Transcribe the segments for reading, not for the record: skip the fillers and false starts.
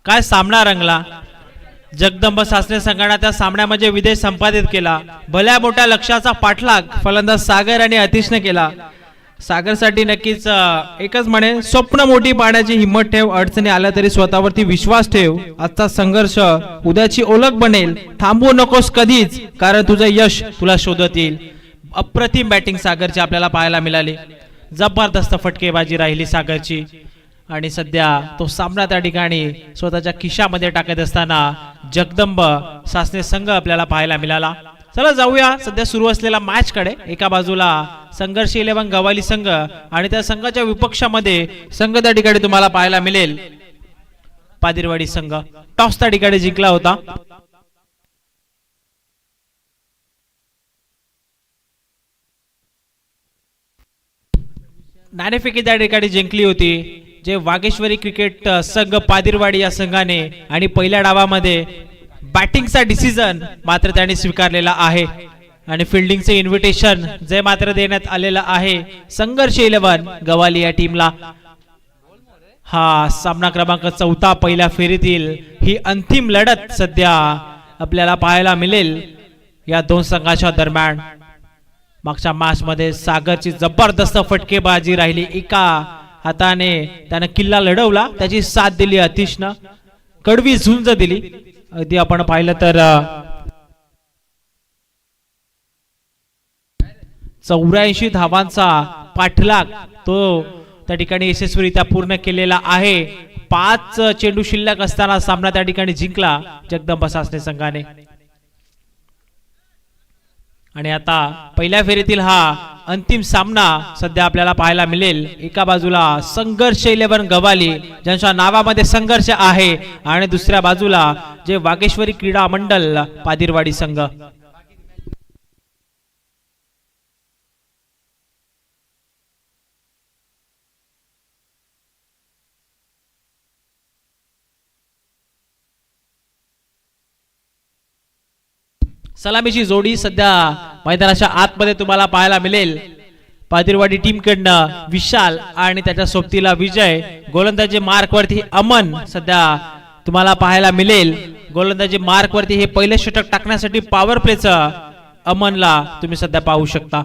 काय सामना रंगला. जगदंब सासने संघाने त्या सामन्यामध्ये विजय संपादित केला. भल्या मोठ्या लक्ष्याचा पाठलाग फलंदाज सागर आणि अतिशने केला. सागरसाठी नक्कीच एकच म्हणे, स्वप्न मोठी पाहण्याची हिंमत ठेव. अडचणी आल्या तरी स्वतःवरती विश्वास ठेव. आजचा संघर्ष उद्याची ओळख बनेल. थांबू नकोस कधीच, कारण तुझं यश तुला शोधत येईल. अप्रतिम बॅटिंग सागरची आपल्याला पाहायला मिळाली. जबरदस्त फटकेबाजी राहिली सागरची आणि सध्या तो सामना त्या ठिकाणी स्वतःच्या खिशामध्ये टाकत असताना जगदंब सासने संघ आपल्याला पाहायला मिळाला. चला जाऊया सध्या सुरू असलेल्या मॅच कडे. एका बाजूला संघर्ष 11 गवाली संघ आणि त्या संघाच्या विपक्षामध्ये संघ त्या ठिकाणी तुम्हाला पाहायला मिळेल पादिरवाडी संघ. टॉस त्या ठिकाणी जिंकला होता. नाणेफेकी त्या ठिकाणी जिंकली होती जे वागेश्वरी क्रिकेट संघ पादिरवाडी या संघाने. आणि पहिल्या डावामध्ये बॅटिंगचा डिसिजन मात्र त्याने स्वीकारलेला आहे आणि फिल्डिंगचे इन्व्हिटेशन जे मात्र देण्यात आलेलं आहे संघर्ष 11 गवाली या टीमला. हा सामना क्रमांक 4 पहिल्या फेरीतील ही अंतिम लढत सध्या आपल्याला पाहायला मिळेल या दोन संघाच्या दरम्यान. मागच्या मॅच मध्ये सागरची जबरदस्त फटकेबाजी राहिली. एका हाताने त्याने किल्ला लढवला, त्याची साथ दिली अतिशनं, कडवी झुंज दिली. अगदी आपण पाहिलं तर 84 धावांचा पाठलाग तो त्या ठिकाणी यशस्वीरित्या पूर्ण केलेला आहे. 5 चेंडू शिल्लक असताना सामना त्या ठिकाणी जिंकला जगदंब सासने संघाने. आणि आता पहिल्या फेरीतील हा अंतिम सामना सध्या आपल्याला पाहायला मिळेल. एका बाजूला संघर्ष 11 गवाली ज्यांच्या नावामध्ये संघर्ष आहे आणि दुसऱ्या बाजूला जे वागेश्वरी क्रीडा मंडळ पादिरवाडी संघ. सलामीची जोडी सध्या मैदानाच्या आतमध्ये तुम्हाला पाहायला मिळेल. पादिरवाडी टीम कडनं विशाल आणि त्याच्या सोबतीला विजय. गोलंदाजी मार्क वरती अमन सध्या तुम्हाला पाहायला मिळेल. गोलंदाजी मार्क वरती हे पहिले षटक टाकण्यासाठी पॉवर प्लेचं अमनला तुम्ही सध्या पाहू शकता.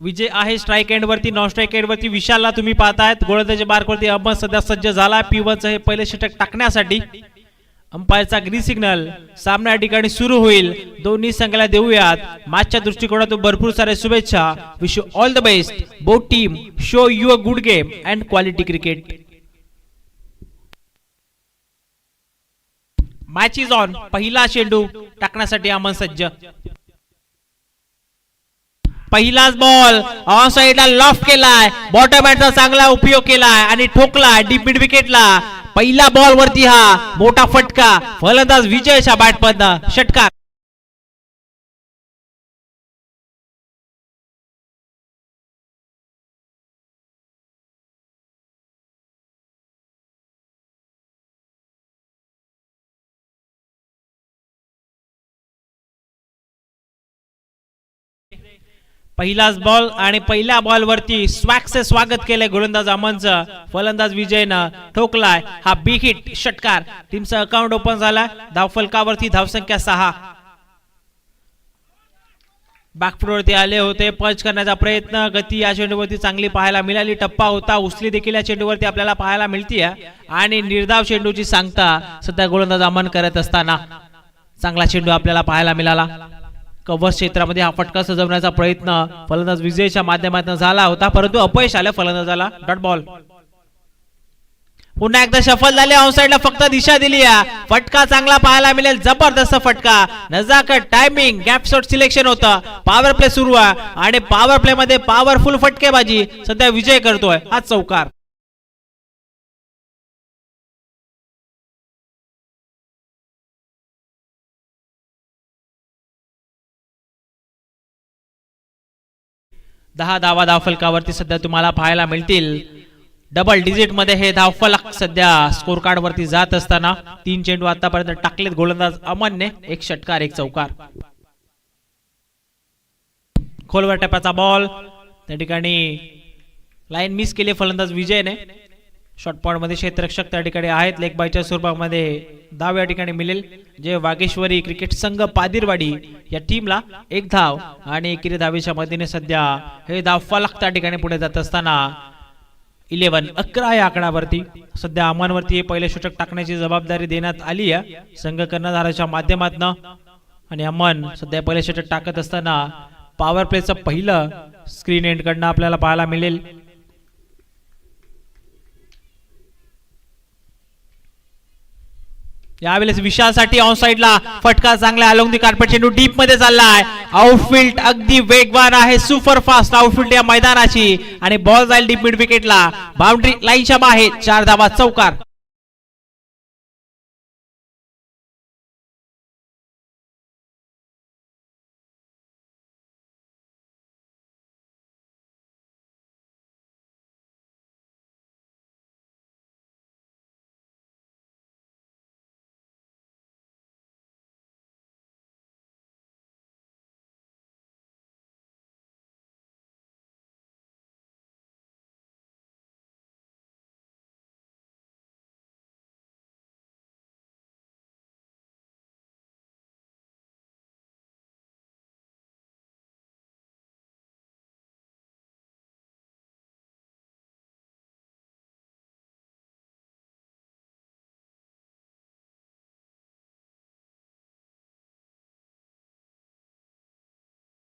विजय आहे स्ट्राइक एंड वरती. नॉन स्ट्राइक एंड वरती विशालला तुम्ही पाहतायत. गोलंदाजी मार्क वरती अहमद सध्या सज्ज झाला P1 चं हे पहिले षटक टाकण्यासाठी. अंपायरचा ग्रीन सिग्नल. सामना या ठिकाणी सुरू होईल. दोन्ही संघाला देऊयात मॅचच्या दृष्टिकोनातून भरपूर सारे शुभेच्छा. Wish you all the best. Both team show you a good game and quality cricket. Match is on. पहिला चेंडू टाकण्यासाठी अमन सज्ज. पहिलाच बॉल ऑन साइडला लॉफ्ट केलाय. बॉटम हँडचा चांगला उपयोग केलाय आणि ठोकला डीप मिड विकेटला. पहिला बॉल वरती हा मोठा फटका. फलंदाज विजयच्या बॅटमधनं षटकार. पहिलाच बॉल आणि पहिल्या बॉल वरती स्वॅगचे स्वागत केले गोलंदाज अमनचं. फलंदाज विजयनं ठोकलाय हा बिग हिट षटकार. टीमचं अकाउंट ओपन झाला. धावफलकावरती धावसंख्या 6. बॅकफुटवरती आले होते. पंच करण्याचा प्रयत्न. गती या चेंडूवरती चांगली पाहायला मिळाली. टप्पा होता. उचली देखील या चेंडूवरती आपल्याला पाहायला मिळतीये आणि निर्धाव चेंडूची सांगता सध्या गोलंदाज अमन करत असताना चांगला चेंडू आपल्याला पाहायला मिळाला. कव्हर क्षेत्रामध्ये हा फटका सजवण्याचा प्रयत्न फलंदाज विजयच्या माध्यमातून झाला होता परंतु अपयश आलं फलंदाजाला. Dot ball. पुन्हा एकदा सफल झाले. ऑन साइडला फक्त दिशा दिली. फटका चांगला पाहायला मिळेल. जबरदस्त फटका. नजाकत टायमिंग गॅप शॉट सिलेक्शन होतं. पॉवर प्ले सुरू आहे आणि पॉवर प्ले मध्ये पॉवरफुल फटकेबाजी सध्या विजय करतोय. हा चौकार. दहा धावा धावफलकावरती सध्या तुम्हाला पाहायला मिळतील. डबल डिजिट मध्ये हे धावफलक सध्या स्कोर कार्ड वरती जात असताना 3 चेंडू आतापर्यंत टाकलेत गोलंदाज अमनने, 1 षटकार 1 चौकार. खोलवर टप्प्याचा बॉल त्या ठिकाणी लाईन मिस केली फलंदाज विजयने. शॉर्ट पॉइंट मध्ये क्षेत्ररक्षक त्या ठिकाणी आहेत. लेग बायच्या स्वरूपामध्ये धाव या ठिकाणी मिळेल. जे वागेश्वरी क्रिकेट संघ पादिरवाडी या टीमला 1 धाव आणि एकेरी धावेच्या मदतीने सध्या हे धावफलक त्या ठिकाणी पुढे जात असताना 11-11 या आकड्यावरती सध्या अमनवरती हे पहिले षटक टाकण्याची जबाबदारी देण्यात आली आहे संघ कर्णधाराच्या माध्यमातून. आणि अमन सध्या पहिले षटक टाकत असताना पॉवर प्लेचं पहिलं स्क्रीन एंड कडनं आपल्याला पाहायला मिळेल. यावेळेस विशालसाठी ऑन साइडला फटका चांगला अलोंग दी कार्पेट चेंडू डीप मध्ये चाललाय. आउटफील्ड अगदी वेगवान आहे, सुपर फास्ट आउटफील्ड या मैदानाची आणि बॉल जाईल डीप मिड विकेटला. बाउंड्री लाईनच्या बाहेर 4 धावा चौकार.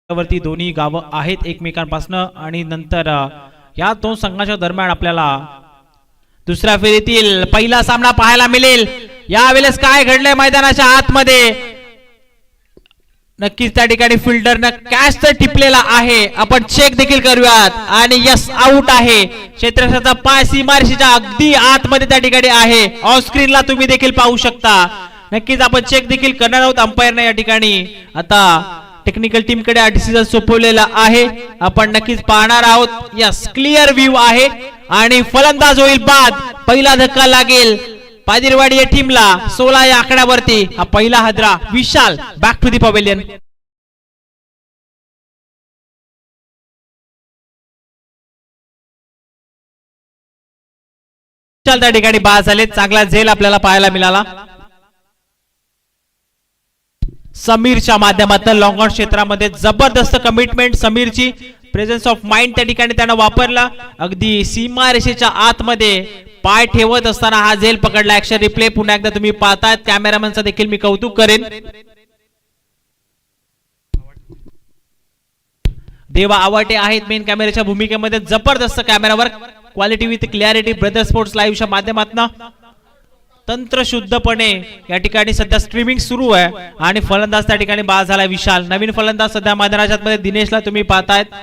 वरती दोन्ही गावं आहेत एकमेकांपासून आणि नंतर या 2 संघाच्या दरम्यान आपल्याला दुसऱ्या फेरीतील पहिला सामना पाहायला मिळेल. यावेळेस काय घडलंय मैदानाच्या आतमध्ये नक्कीच त्या ठिकाणी फिल्डरनं कॅच तर टिपलेला आहे. आपण चेक देखील करूयात आणि यस आउट आहे. क्षेत्ररक्षकाचा पाय सीमारेषेच्या अगदी आतमध्ये त्या ठिकाणी आहे. ऑन स्क्रीनला तुम्ही देखील पाहू शकता. नक्कीच आपण चेक देखील करणार आहोत. अंपायरने या ठिकाणी आता टेक्निकल टीम कडे डिसिजन सोपवलेला आहे. आपण नक्कीच पाहणार आहोत. यस क्लिअर व्ह्यू आहे आणि फलंदाज होईल बाद. पहिला धक्का लागेल पादिरवाडी या टीमला 16 या आकड्यावरती. हा पहिला हादरा. विशाल बॅक टू दी पवेलियन. विशाल त्या ठिकाणी बाद झाले. चांगला झेल आपल्याला पाहायला मिळाला. समीरच्या माध्यमातून लॉंग ऑन क्षेत्रामध्ये जबरदस्त कमिटमेंट, समीरची प्रेझेन्स ऑफ माइंड त्या ठिकाणी त्यानं वापरला. अगदी सीमारेषेच्या आतमध्ये पाय ठेवत असताना हा झेल पकडला. ऍक्शन रिप्ले पुन्हा एकदा तुम्ही पाहताय. कॅमेरामॅनचा देखील मी कौतुक करेन. देवा आवटे आहेत मेन कॅमेऱ्याच्या भूमिकेमध्ये. जबरदस्त कॅमेरावर quality with clarity. Brother sports लाईव्हच्या माध्यमातून तंत्रशुद्धपणे या ठिकाणी सध्या स्ट्रीमिंग सुरू आहे आणि फलंदाज त्या ठिकाणी बाद झाला विशाल. नवीन फलंदाज सध्या मैदानाच्या मध्ये दिनेशला तुम्ही पाहतायत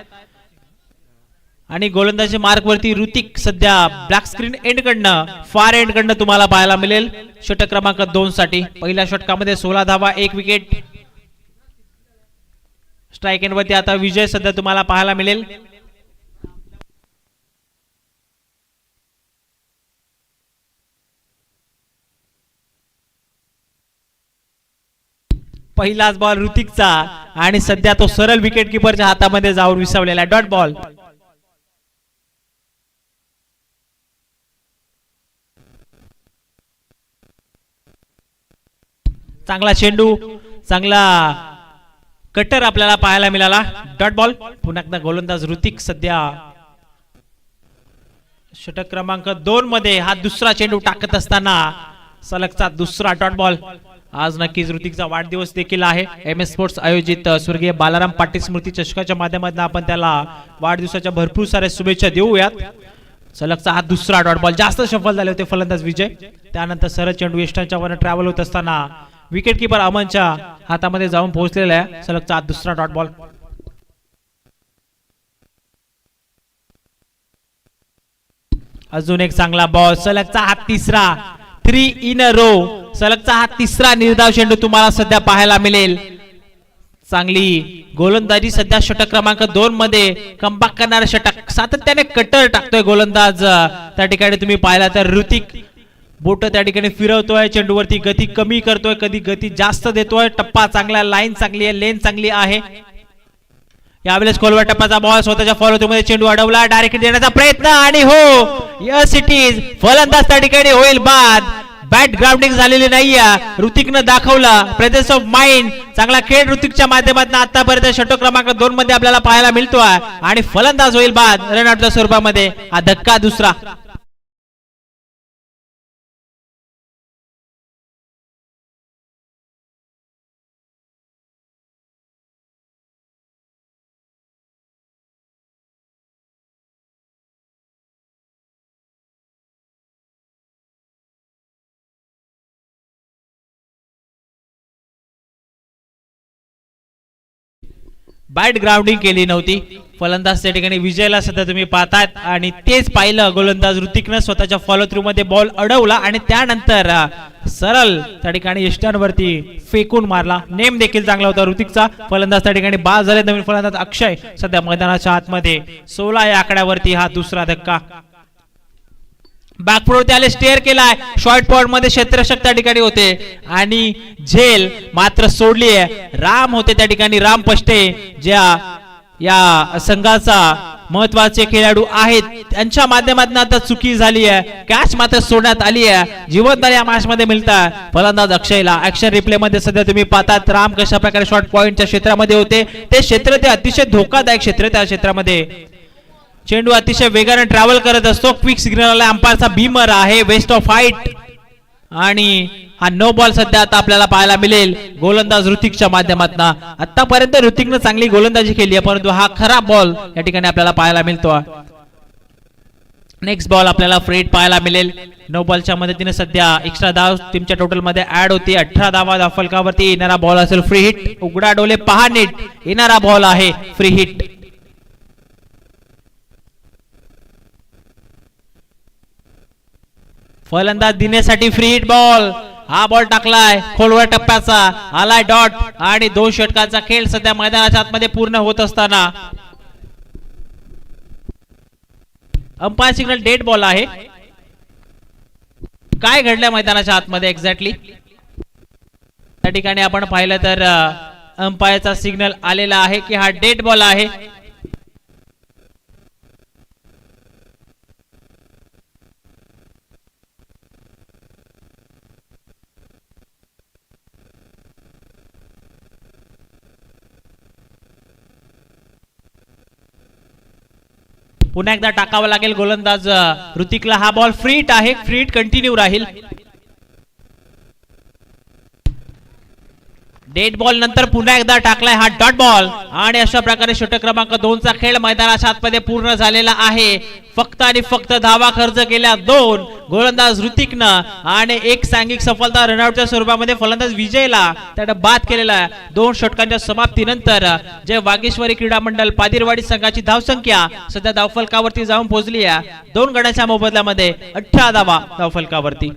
आणि गोलंदाजी मार्क वरती ऋतिक सध्या ब्लॅक स्क्रीन एंड कडनं फार एंड कडनं तुम्हाला पाहायला मिळेल. षटक क्रमांक 2 साठी पहिल्या षटकामध्ये 16 धावा 1 विकेट. स्ट्राइक एंड वरती आता विजय सध्या तुम्हाला पाहायला मिळेल. पहिलाच बॉल ऋतिकचा आणि सध्या तो सरळ विकेट किपरच्या हातामध्ये जाऊन विसवलेला डॉट बॉल. चांगला चेंडू, चांगला कटर आपल्याला पाहायला मिळाला. Dot ball. पुन्हा एकदा गोलंदाज ऋतिक सध्या षटक क्रमांक 2 मध्ये हा दुसरा चेंडू टाकत असताना सलगचा दुसरा डॉट बॉल. आज नक्कीच ऋतिकचा वाढदिवस देखील आहे. MS स्पोर्ट्स आयोजित स्वर्गीय बालाराम पाटील स्मृती चषकाच्या माध्यमातून आपण त्याला वाढदिवसाच्या भरपूर साऱ्या शुभेच्छा देऊयात. सलगचा हा दुसरा डॉट बॉल. जास्त सफल झाले होते फलंदाज विजय. त्यानंतर सरळ चेंडू यष्टांच्या वर ट्रॅव्हल होत असताना विकेट किपर अमनच्या हातामध्ये जाऊन पोहोचलेला आहे. सलगचा हा दुसरा डॉट बॉल. अजून एक चांगला बॉल. सलगचा हा तिसरा. 3 इन अ रो. सलगचा हा तिसरा निर्धाव चेंडू तुम्हाला सध्या पाहायला मिळेल. चांगली गोलंदाजी सध्या षटक क्रमांक 2 मध्ये कमबॅक करणारा षटक सातत्याने कटर टाकतोय गोलंदाज त्या ठिकाणी तुम्ही पाहिला तर ऋतिक बोट त्या ठिकाणी फिरवतोय चेंडूवरती गती कमी करतोय कधी गती जास्त देतोय टप्पा चांगला लाईन चांगली आहे लेन चांगली आहे यावेळेस खोलवर टप्प्याचा बॉल स्वतःच्या फॉलो मध्ये चेंडू अडवला डायरेक्ट देण्याचा प्रयत्न आणि हो यस इट इज फलंदाज त्या ठिकाणी होईल बाद बॅट ग्राउंडिंग झालेली नाहीये ऋतिकनं दाखवला प्रेझेन्स ऑफ माइंड चांगला खेळ ऋतिकच्या माध्यमातून आतापर्यंत षटक क्रमांक 2 मध्ये आपल्याला पाहायला मिळतोय आणि फलंदाज होईल बाद रनआउटच्या स्वरूपामध्ये हा धक्का दुसरा बॅट ग्राउंडिंग केली नव्हती फलंदाज त्या ठिकाणी विजयला सध्या तुम्ही पाहतायत आणि तेच पाहिलं गोलंदाज ऋतिकनं स्वतःच्या फॉलो थ्रू मध्ये बॉल अडवला आणि त्यानंतर सरळ त्या ठिकाणी यष्टांवरती फेकून मारला नेम देखील चांगला होता ऋतिकचा फलंदाज त्या ठिकाणी बाद झाले नवीन फलंदाज अक्षय सध्या मैदानाच्या आतमध्ये 16 या आकड्यावरती हा दुसरा धक्का बॅकफुटवरती आले स्टेअर केलाय शॉर्ट पॉइंट मध्ये क्षेत्ररक्षक त्या ठिकाणी होते आणि झेल मात्र सोडली आहे राम होते त्या ठिकाणी राम पष्टे ज्या या संघाचा महत्वाचे खेळाडू आहेत त्यांच्या माध्यमातून आता चुकी झाली आहे कॅच मात्र सोडण्यात आली आहे जिवंत या मॅच मध्ये मिळतात फलंदाज अक्षयला ऍक्शन रिप्ले मध्ये सध्या तुम्ही पाहतात राम कशा प्रकारे शॉर्ट पॉइंटच्या क्षेत्रामध्ये होते ते क्षेत्र ते अतिशय धोकादायक क्षेत्र त्या क्षेत्रामध्ये चेंडू अतिशय वेगाने ट्रॅव्हल करत असतो क्विक सिग्नल अंपायरचा बीमर आहे वेस्ट ऑफ हाईट आणि हा नो बॉल सध्या आता आपल्याला पाहायला मिळेल गोलंदाज ऋतिकच्या माध्यमातून आतापर्यंत ऋतिकनं चांगली गोलंदाजी केली आहे परंतु हा खराब बॉल या ठिकाणी आपल्याला पाहायला मिळतो नेक्स्ट बॉल आपल्याला फ्री हिट पाहायला मिळेल नो बॉलच्या मदतीने सध्या एक्स्ट्रा धाव टीमच्या टोटल मध्ये ऍड होती 18 धावा धावफलकावरती येणारा बॉल असेल फ्री हिट उघडा डोले पहा नीट येणारा बॉल आहे फ्री हिट फलंदाज दिनेसाठी फ्री हिट बॉल हा बॉल टाकलाय खोलवर टप्प्याचा आलाय डॉट आणि 2 षटकांचा खेळ सध्या मैदानाच्या आतमध्ये पूर्ण होत असताना अंपायर सिग्नल डेड बॉल आहे काय घडलं मैदानाच्या आतमध्ये एक्झॅक्टली त्या ठिकाणी आपण पाहिलं तर अंपायरचा सिग्नल आलेला आहे की हा डेड बॉल आहे पुन्हा एकदा टाकावा लागेल गोलंदाज ऋतिकला हा बॉल फ्री हिट आहे फ्री हिट कंटिन्यू राहील डेड बॉल नंतर पुन्हा एकदा टाकलाय हा डॉट बॉल आणि अशा प्रकारे षटक क्रमांक 2 चा खेळ मैदानाच्या आतमध्ये पूर्ण झालेला आहे फक्त आणि फक्त धावा खर्च केल्या 2 गोलंदाज ऋतिकनं आणि एक सांघिक सफलता रनआउटच्या स्वरूपामध्ये फलंदाज विजयला त्याने बाद केलेला आहे 2 षटकांच्या समाप्तीनंतर जय वागेश्वरी क्रीडा मंडळ पादिरवाडी संघाची धावसंख्या सध्या धावफलकावरती जाऊन पोहोचली आहे 2 गड्यांच्या मोबदल्यामध्ये 18 धावा धावफलकावरती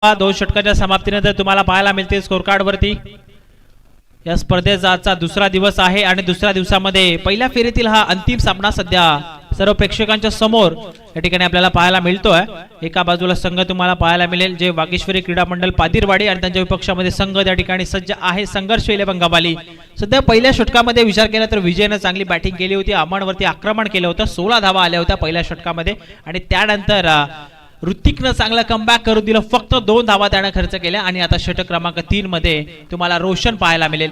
दोन षटकांच्या समाप्तीनंतर तुम्हाला पाहायला मिळते स्कोर कार्ड वरती या स्पर्धेचा आजचा दुसरा दिवस आहे आणि दुसऱ्या दिवसामध्ये पहिल्या फेरीतील हा अंतिम सामना सध्या सर्व प्रेक्षकांच्या समोर या ठिकाणी आपल्याला पाहायला मिळतोय एका बाजूला संघ तुम्हाला पाहायला मिळेल जे वागेश्वरी क्रीडा मंडळ पादिरवाडी आणि त्यांच्या विपक्षामध्ये संघ त्या ठिकाणी सज्ज आहे संघर्ष 11 गवाली सध्या पहिल्या षटकामध्ये विचार केला तर विजयने चांगली बॅटिंग केली होती अमनवरती आक्रमण केलं होतं 16 धावा आल्या होत्या पहिल्या षटकामध्ये आणि त्यानंतर ऋतिकनं चांगला कमबॅक करून दिलं फक्त 2 धावा त्याने खर्च केल्या आणि आता षटक क्रमांक 3 मध्ये तुम्हाला रोशन पाहायला मिळेल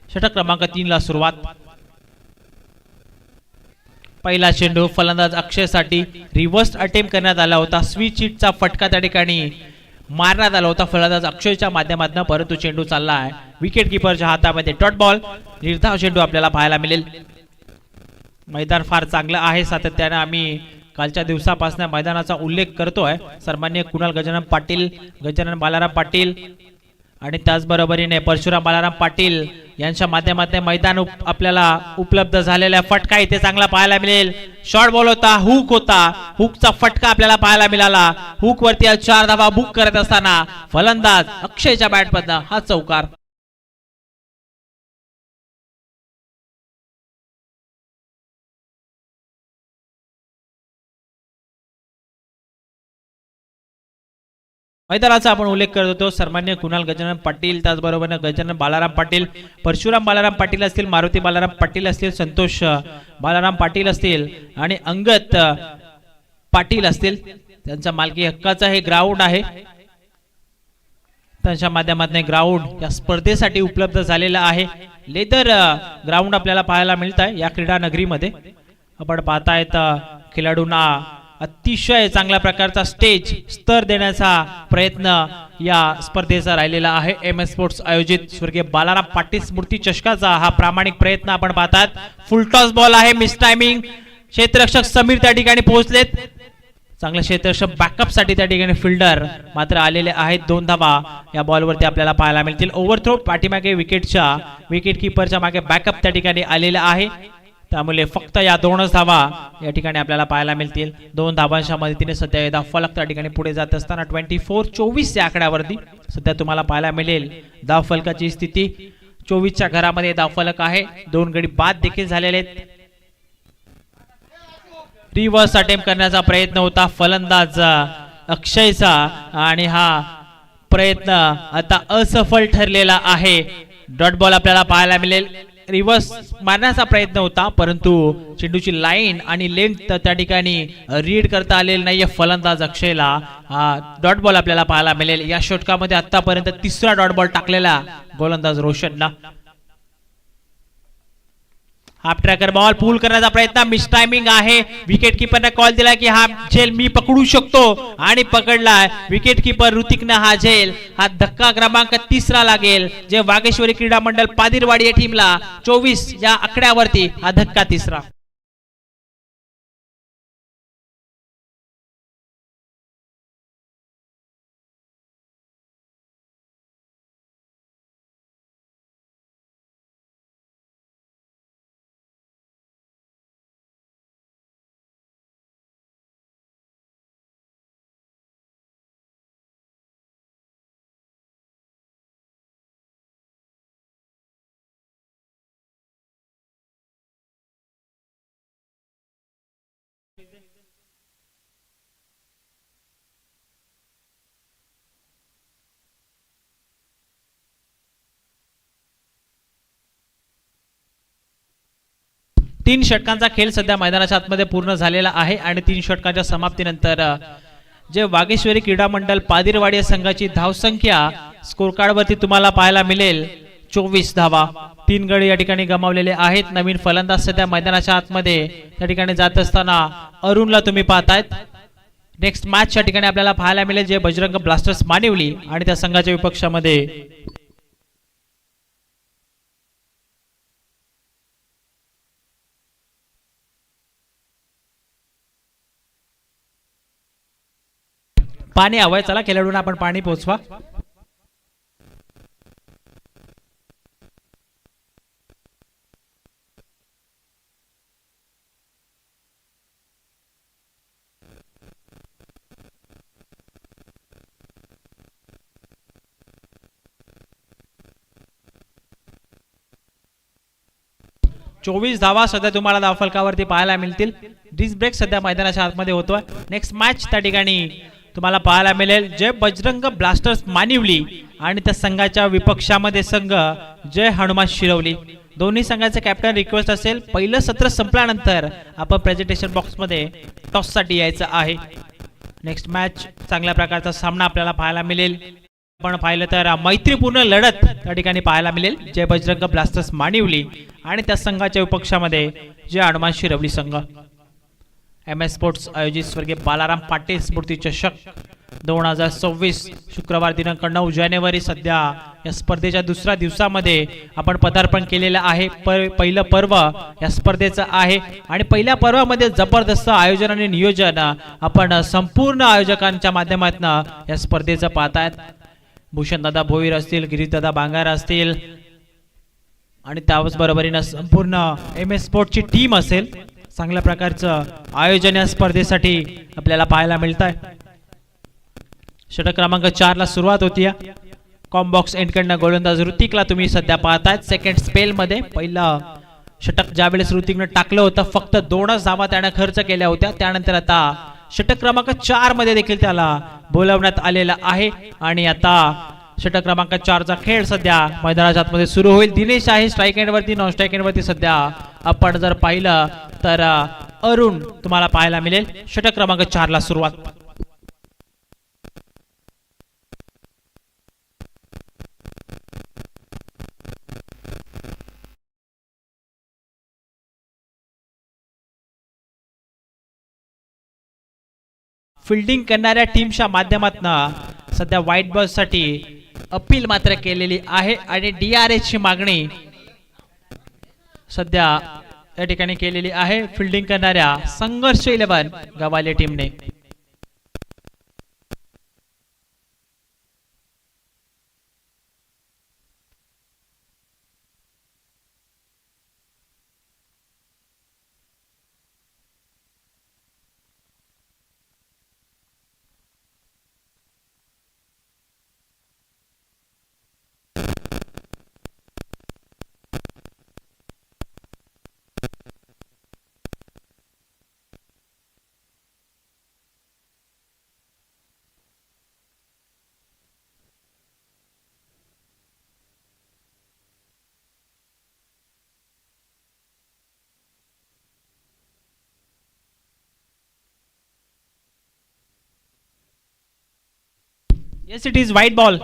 षटक क्रमांक 3 ला सुरुवात पहिला चेंडू फलंदाज अक्षय साठी रिव्हर्स अटेम्प्ट करण्यात आला होता स्विच हिटचा फटका त्या ठिकाणी मारण्यात आला होता फलंदाज अक्षयच्या माध्यमातून, परंतु चेंडू चालला आहे विकेट किपरच्या हातामध्ये. डॉट बॉल, निर्धाव चेंडू आपल्याला पाहायला मिळेल. मैदान फार चांगलं आहे, सातत्याने आम्ही कालच्या दिवसापासून मैदानाचा उल्लेख करतोय. सन्माननीय कुणाल गजानन पाटील, गजानन बालाराम पाटील आणि त्याचबरोबरीने परशुराम बालाराम पाटील यांच्या माध्यमातून मैदान आपल्याला उपलब्ध झालेला फटका इथे चांगला पाहायला मिळेल. शॉर्ट बॉल होता, हुक होता, हुकचा फटका आपल्याला पाहायला मिळाला. हुक वरती 4 धावा बुक करत असताना फलंदाज अक्षयच्या बॅटमधनं हा चौकार. मैदानाचा आपण उल्लेख करत होतो. सन्माननीय कुणाल गजानन पाटील, त्याचबरोबर गजानन बालाराम पाटील, परशुराम बालाराम पाटील असतील, मारुती बालाराम पाटील असतील, संतोष बालाराम पाटील असतील आणि अंगत पाटील असतील. त्यांच्या मालकी हक्काचा हे ग्राउंड आहे. त्यांच्या माध्यमातून ग्राउंड या स्पर्धेसाठी उपलब्ध झालेला आहे. लेदर ग्राउंड आपल्याला पाहायला मिळत आहे या क्रीडा नगरीमध्ये. आपण पाहतायत खेळाडूंना अतिशय चांगल्या प्रकारचा स्टेज स्तर देण्याचा प्रयत्न या स्पर्धेचा राहिलेला आहे. MS स्पोर्ट्स आयोजित स्वर्गीय बालाराम पाटील स्मृती चषकाचा हा प्रामाणिक प्रयत्न आपण पाहतात. फुल टॉस बॉल आहे, मिस टायमिंग. क्षेत्ररक्षक समीर त्या ठिकाणी पोहोचलेत. चांगले क्षेत्ररक्षक बॅकअप साठी त्या ठिकाणी फिल्डर मात्र आलेले आहेत. 2 धावा या बॉलवरती आपल्याला पाहायला मिळतील. ओव्हरथ्रो पाठीमागे विकेट किपरच्या मागे बॅकअप त्या ठिकाणी आलेला आहे. त्यामुळे फक्त या 2च धावा या ठिकाणी आपल्याला पाहायला मिळतील. 2 धावांच्या मदतीने सध्या धाव फलक त्या ठिकाणी पुढे जात असताना 24-24 या आकड्यावरती सध्या तुम्हाला पाहायला मिळेल धाव फलकाची स्थिती. 24च्या घरामध्ये धाव फलक आहे. 2 गडी बाद देखील झालेले आहेत. रिव्हर्स अटेम्प्ट करण्याचा प्रयत्न होता फलंदाज अक्षयचा आणि हा प्रयत्न आता असफल ठरलेला आहे. डॉट बॉल आपल्याला पाहायला मिळेल. रिव्हर्स मारण्याचा प्रयत्न होता, परंतु चेंडूची लाईन आणि लेंथ त्या ठिकाणी रीड करता आलेली नाहीये फलंदाज अक्षयला. डॉट बॉल आपल्याला पाहायला मिळेल. या षटकामध्ये आतापर्यंत 3रा डॉट बॉल टाकलेला गोलंदाज रोशनला. हाफ ट्रॅकर बॉल पूल करण्याचा प्रयत्न, मिस टायमिंग आहे. विकेट किपरने कॉल दिला की हा झेल मी पकडू शकतो आणि पकडलाय विकेट किपर ऋतिकने हा झेल. हा धक्का क्रमांक 3रा लागेल जे वागेश्वरी क्रीडा मंडळ पादिरवाडी या टीमला 24 या आकड्यावरती हा धक्का 3रा. तीन षटकांचा खेळ सध्या मैदानाच्या आतमध्ये पूर्ण झालेला आहे आणि 3 षटकांच्या समाप्तीनंतर जे वागेश्वरी क्रीडा मंडळ पादिरवाडी संघाची धावसंख्या स्कोर कार्ड वरती तुम्हाला पाहायला मिळेल 24 धावा. 3 गडी या ठिकाणी गमावलेले आहेत. नवीन फलंदाज सध्या मैदानाच्या आतमध्ये त्या ठिकाणी जात असताना अरुणला तुम्ही पाहतायत. नेक्स्ट मॅच या ठिकाणी आपल्याला पाहायला मिळेल जे बजरंग ब्लास्टर्स मानिवली आणि त्या संघाच्या विपक्षामध्ये पाणी हवंय. चला खेळाडूंना आपण पाणी पोहोचवा. चोवीस धावा सध्या तुम्हाला धावफलकावरती पाहायला मिळतील. डिस ब्रेक सध्या मैदानाच्या आतमध्ये होतोय. नेक्स्ट मॅच त्या ठिकाणी तुम्हाला पाहायला मिळेल जय बजरंग ब्लास्टर्स मानिवली आणि त्या संघाच्या विपक्षामध्ये संघ जय हनुमान शिरवली. दोन्ही संघाचे कॅप्टन रिक्वेस्ट असेल पहिलं सत्र संपल्यानंतर आपण प्रेझेंटेशन बॉक्स मध्ये टॉस साठी यायचं आहे. नेक्स्ट मॅच चांगल्या प्रकारचा सामना आपल्याला पाहायला मिळेल. आपण पाहिलं तर मैत्रीपूर्ण लढत त्या ठिकाणी पाहायला मिळेल. जय बजरंग ब्लास्टर्स मानिवली आणि त्या संघाच्या विपक्षामध्ये जय हनुमान शिरवली संघ. MS स्पोर्ट्स आयोजित स्वर्गीय बालाराम पाटील स्मृती चषक 2026 शुक्रवार दिनांक 9 जानेवारी सध्या या स्पर्धेच्या दुसऱ्या दिवसामध्ये आपण पदार्पण केलेलं आहे। पहिलं पर्व या स्पर्धेचं आहे आणि पहिल्या पर्वामध्ये जबरदस्त आयोजन आणि नियोजन आपण संपूर्ण आयोजकांच्या माध्यमातून या स्पर्धेचं पाहतायत। भूषण दादा भोईर असतील, गिरीश दादा बांगार असतील आणि त्याच बरोबरीने संपूर्ण MS स्पोर्ट्सची टीम असेल। चांगल्या प्रकारचं आयोजन या स्पर्धेसाठी आपल्याला पाहायला मिळतंय। षटक क्रमांक 4 ला सुरुवात होती। कॉम्बॉक्स एंडकडनं गोलंदाज ऋतिकला तुम्ही सध्या पाहतायत सेकंड स्पेल मध्ये। पहिलं षटक ज्यावेळेस ऋतिकनं टाकलं होतं फक्त 2च धावा त्याने खर्च केल्या होत्या। त्यानंतर आता षटक क्रमांक 4 मध्ये देखील त्याला बोलावण्यात आलेला आहे आणि आता षटक क्रमांक 4 चा खेळ सध्या मैदानाच्या आतमध्ये सुरू होईल। दिनेश आहे स्ट्राइक एंड वरती, नॉन स्ट्राइक एंड वरती सध्या आपण जर पाहिलं तर अरुण तुम्हाला पाहायला मिळेल। षटक क्रमांक 4 ला सुरुवात। फिल्डिंग करणाऱ्या टीमच्या माध्यमातून सध्या व्हाईट बॉल साठी अपील मात्र केलेली आहे आणि DRS ची मागणी सध्या या ठिकाणी केलेली आहे फिल्डिंग करणाऱ्या संघर्ष 11 गवाले टीमने। Yes it is wide ball.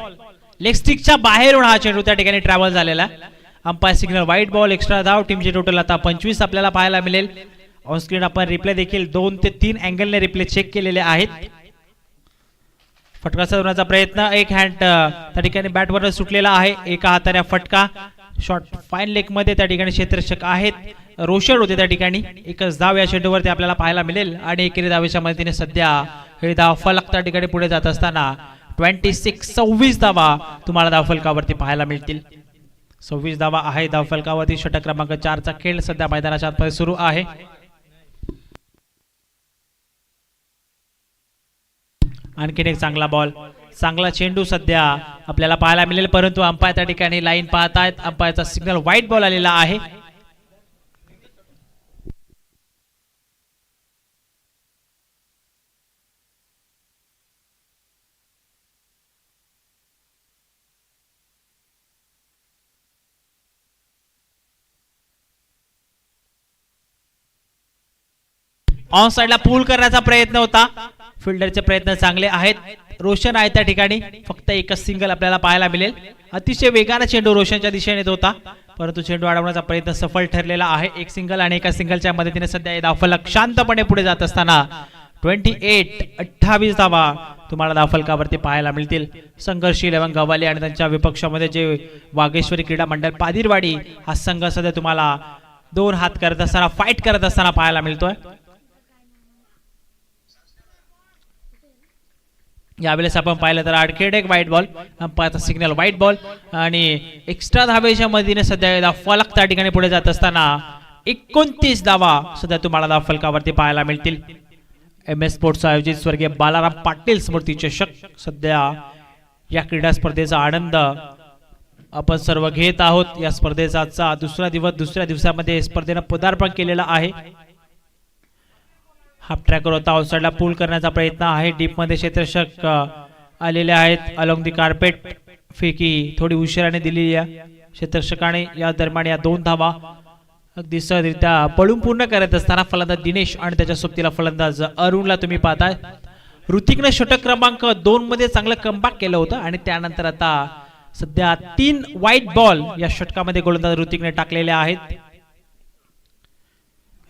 Leg स्टिकच्या बाहेरून हा चेंडू त्या ठिकाणी ट्रॅव्हल झालेला। Umpire signal wide ball, extra धाव। टीमचे टोटल आता 25 आपल्याला पाहायला मिळेल। ऑन स्क्रीन आपण रिप्ले देखील 2 ते 3 अँगलने रिप्ले चेक केलेले आहेत। फटका साधण्याचा प्रयत्न, एक हँड त्या ठिकाणी बॅटवर सुटलेला आहे, एका हाताने फटका। शॉट फाईन लेग मध्ये त्या ठिकाणी क्षेत्ररक्षक आहेत, रोशन होते त्या ठिकाणी। एकच धाव या चेंडूवरती आपल्याला पाहायला मिळेल आणि एकेरी धावेच्या मदतीने सध्या हे धाव फलक त्या ठिकाणी पुढे जात असताना 26 धावा तुम्हाला धावफलकावरती पाहायला मिळतील। 26 धावा आहे धावफलकावरती। षटक क्रमांक 4 चा खेळ सध्या मैदानाच्या आतमध्ये सुरू आहे। आणखीन एक चांगला बॉल, चांगला चेंडू सध्या आपल्याला पाहायला मिळेल, परंतु अंपायर त्या ठिकाणी लाईन पाहतायत। अंपायरचा सिग्नल व्हाईट बॉल आलेला आहे। ऑन साइडला पूल करण्याचा प्रयत्न होता, फिल्डरचे प्रयत्न चांगले आहेत। रोशन आहे त्या ठिकाणी, फक्त एकच सिंगल आपल्याला पाहायला मिळेल। अतिशय वेगाने चेंडू रोशनच्या दिशेने येत होता, परंतु चेंडू अडवण्याचा प्रयत्न सफल ठरलेला आहे। एक सिंगल आणि एका सिंगलच्या मदतीने सध्या हे धावफलक शांतपणे पुढे जात असताना 28 धावा तुम्हाला धावफलकावरती पाहायला मिळतील। संघर्ष 11 गवाले आणि त्यांच्या विपक्षामध्ये जे वागेश्वरी क्रीडा मंडळ पादिरवाडी हा संघ सध्या तुम्हाला 2 हात करत असताना, फाईट करत असताना पाहायला मिळतोय। यावेळेस आपण पाहिलं तर आणखी एक व्हाईट बॉल, अंपायरचा सिग्नल व्हाईट बॉल आणि एक्स्ट्रा धावेच्या मदतीने सध्या फलक त्या ठिकाणी पुढे जात असताना 29 धावा सध्या तुम्हाला धावफलकावरती पाहायला मिळतील। MS स्पोर्ट्स आयोजित स्वर्गीय बालाराम पाटील स्मृती चषक सध्या या क्रीडा स्पर्धेचा आनंद आपण सर्व घेत आहोत। या स्पर्धेचा दुसरा दिवस, दुसऱ्या दिवसामध्ये स्पर्धेने पदार्पण केलेला आहे। हाफ ट्रॅकर होता, आउटसाइडला पूल करण्याचा प्रयत्न आहे। डीप मध्ये क्षेत्ररक्षक आलेले आहेत। अलोंग दी कार्पेट फेकी थोडी उशिराने दिलेली आहे क्षेत्ररक्षकाने। या दरम्यान या 2 धावा अगदी सहजरित्या पळून पूर्ण करत असताना फलंदाज दिनेश आणि त्याच्या सोबतीला फलंदाज अरुणला तुम्ही पाहताय। ऋतिकने षटक क्रमांक 2 मध्ये चांगलं कमबॅक केलं होतं आणि त्यानंतर आता सध्या 3 व्हाईट बॉल या षटकामध्ये गोलंदाज ऋतिकने टाकलेले आहेत।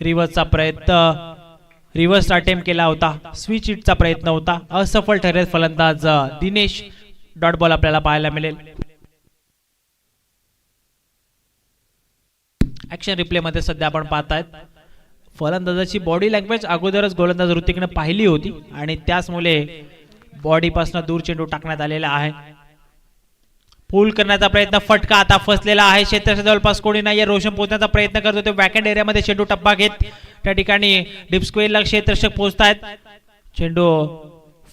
रिव्हर्सचा प्रयत्न रिव्हर्स अटेम्प्ट केला होता, स्विच हिटचा प्रयत्न होता, असफल ठरेल फलंदाज दिनेश. डॉट बॉल आपल्याला पाहायला मिळेल. ऍक्शन रिप्ले मध्ये सध्या आपण पाहतायत फलंदाजाची बॉडी लँग्वेज अगोदरच गोलंदाज ऋतिकने पाहिली होती आणि त्याचमुळे बॉडीपासून दूर चेंडू टाकण्यात आलेला आहे. पूल करण्याचा प्रयत्न, फटका आता फसलेला आहे. क्षेत्राच्या जवळपास कोणी नाहीये. रोशन पोहोचण्याचा प्रयत्न करतो तो वॅकंट एरियामध्ये. चेंडू टप्पा घेत त्या ठिकाणी डीप स्क्वेअरला क्षेत्ररक्षक पोहोचतायत. चेंडू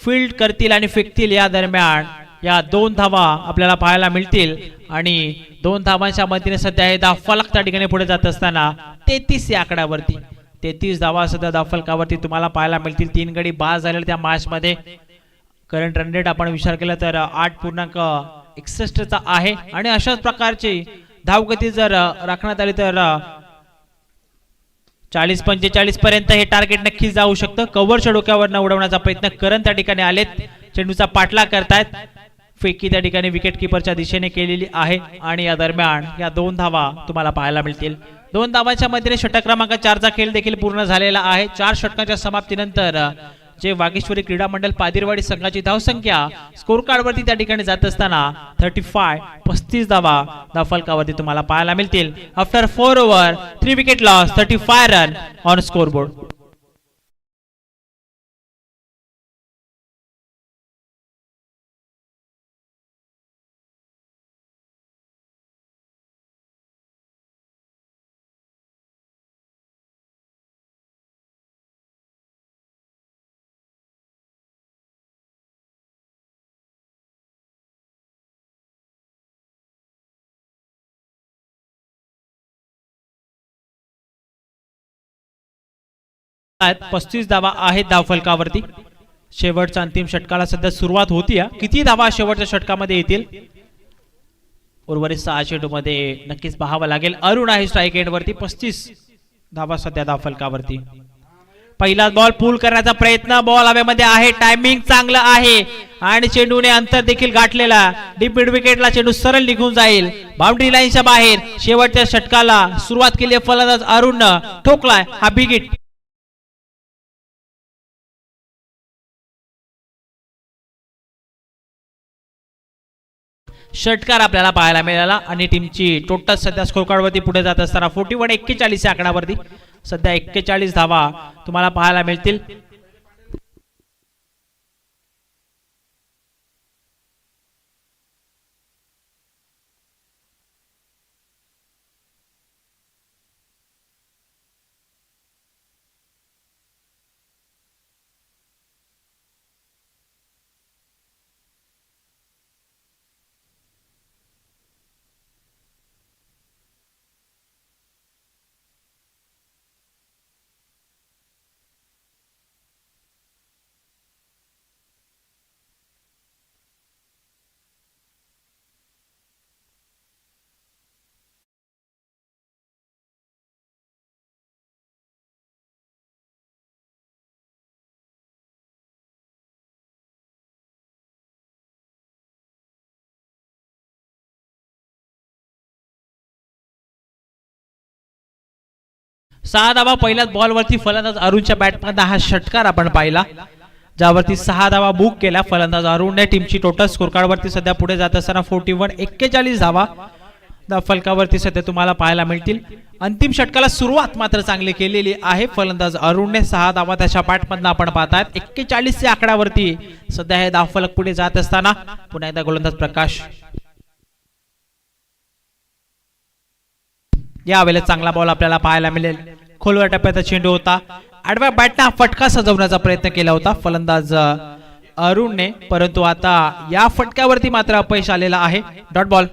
फील्ड करतील आणि फेकतील. या दरम्यान या 2 धावा आपल्याला पाहायला मिळतील आणि 2 धावांच्या मदतीने सध्या हे धावफलक त्या ठिकाणी पुढे जात असताना 33 या आकड्यावरती 33 धावा सध्या धावफलकावरती तुम्हाला पाहायला मिळतील. 3 गडी बाद झालेले त्या मॅच मध्ये. करंट रन रेट आपण विचार केला तर 8.61 चा आहे आणि अशाच प्रकारची धावगती जर राखण्यात आली तर 40-45 पर्यंत हे टार्गेट नक्कीच जाऊ शकतं. कव्हरच्या डोक्यावरनं उडवण्याचा प्रयत्न करण त्या ठिकाणी आलेत. चेंडूचा पाठलाग करतायत. फेकी त्या ठिकाणी विकेट किपरच्या दिशेने केलेली आहे आणि या दरम्यान या 2 धावा तुम्हाला पाहायला मिळतील. 2 धावांच्या मदतीने षटक क्रमांक 4चा खेळ देखील पूर्ण झालेला आहे. 4 षटकांच्या समाप्तीनंतर जे वागेश्वरी क्रीडा मंडळ पादिरवाडी संघाची धावसंख्या स्कोर कार्डवरती त्या ठिकाणी जात असताना 35 धावा धावफलकावरती तुम्हाला पाहायला मिळतील. After 4 over 3 wicket loss 35 run on scoreboard. आहेत 35 धावा आहेत धावफलकावरती. शेवटच्या अंतिम षटकाला सध्या सुरुवात होती. किती धावा शेवटच्या षटकामध्ये येतील उर्वरित 6 चेंडूमध्ये नक्कीच पाहावं लागेल. अरुण आहे स्ट्राईक एंड वरती. 35 धावा सध्या धावफलकावरती. पहिला बॉल पूल करण्याचा प्रयत्न. बॉल हवेमध्ये आहे. टायमिंग चांगलं आहे आणि चेंडूने अंतर देखील गाठलेला. डीप मिड विकेटला चेंडू सरळ निघून जाईल बाउंड्री लाईनच्या बाहेर. शेवटच्या षटकाला सुरुवात केली फलंदाज अरुण ठोकलाय हा बिग हिट. षटकार आपल्याला पाहायला मिळाला आणि टीमची टोटल सध्या स्कोर कार्डवरती पुढे जात असताना 41-41 या आकड्यावरती सध्या 41 धावा तुम्हाला पाहायला मिळतील. सहा धावा पहिल्याच बॉलवरती फलंदाज अरुणच्या बॅटमध्ये हा षटकार आपण पाहिला ज्यावरती 6 धावा बुक केल्या फलंदाज अरुणने. टीमची टोटल स्कोर कार्डवरती सध्या पुढे जात असताना 41 धावा फलकावरती सध्या तुम्हाला पाहायला मिळतील. अंतिम षटकाला सुरुवात मात्र चांगली केलेली आहे फलंदाज अरुणने. 6 धावा त्याच्या बॅटमधनं आपण पाहतायत. 41 या आकड्यावरती सध्या हे धावफलक पुढे जात असताना पुन्हा एकदा गोलंदाज प्रकाश. यावेळेस चांगला बॉल आपल्याला पाहायला मिळेल. खोलवर टप्प्याचा चेंडू होता. आडव्या बॅटने फटका सजवण्याचा प्रयत्न केला होता फलंदाज अरुणने, परंतु आता या फटक्यावरती मात्र अपयश आलेला आहे. Dot ball.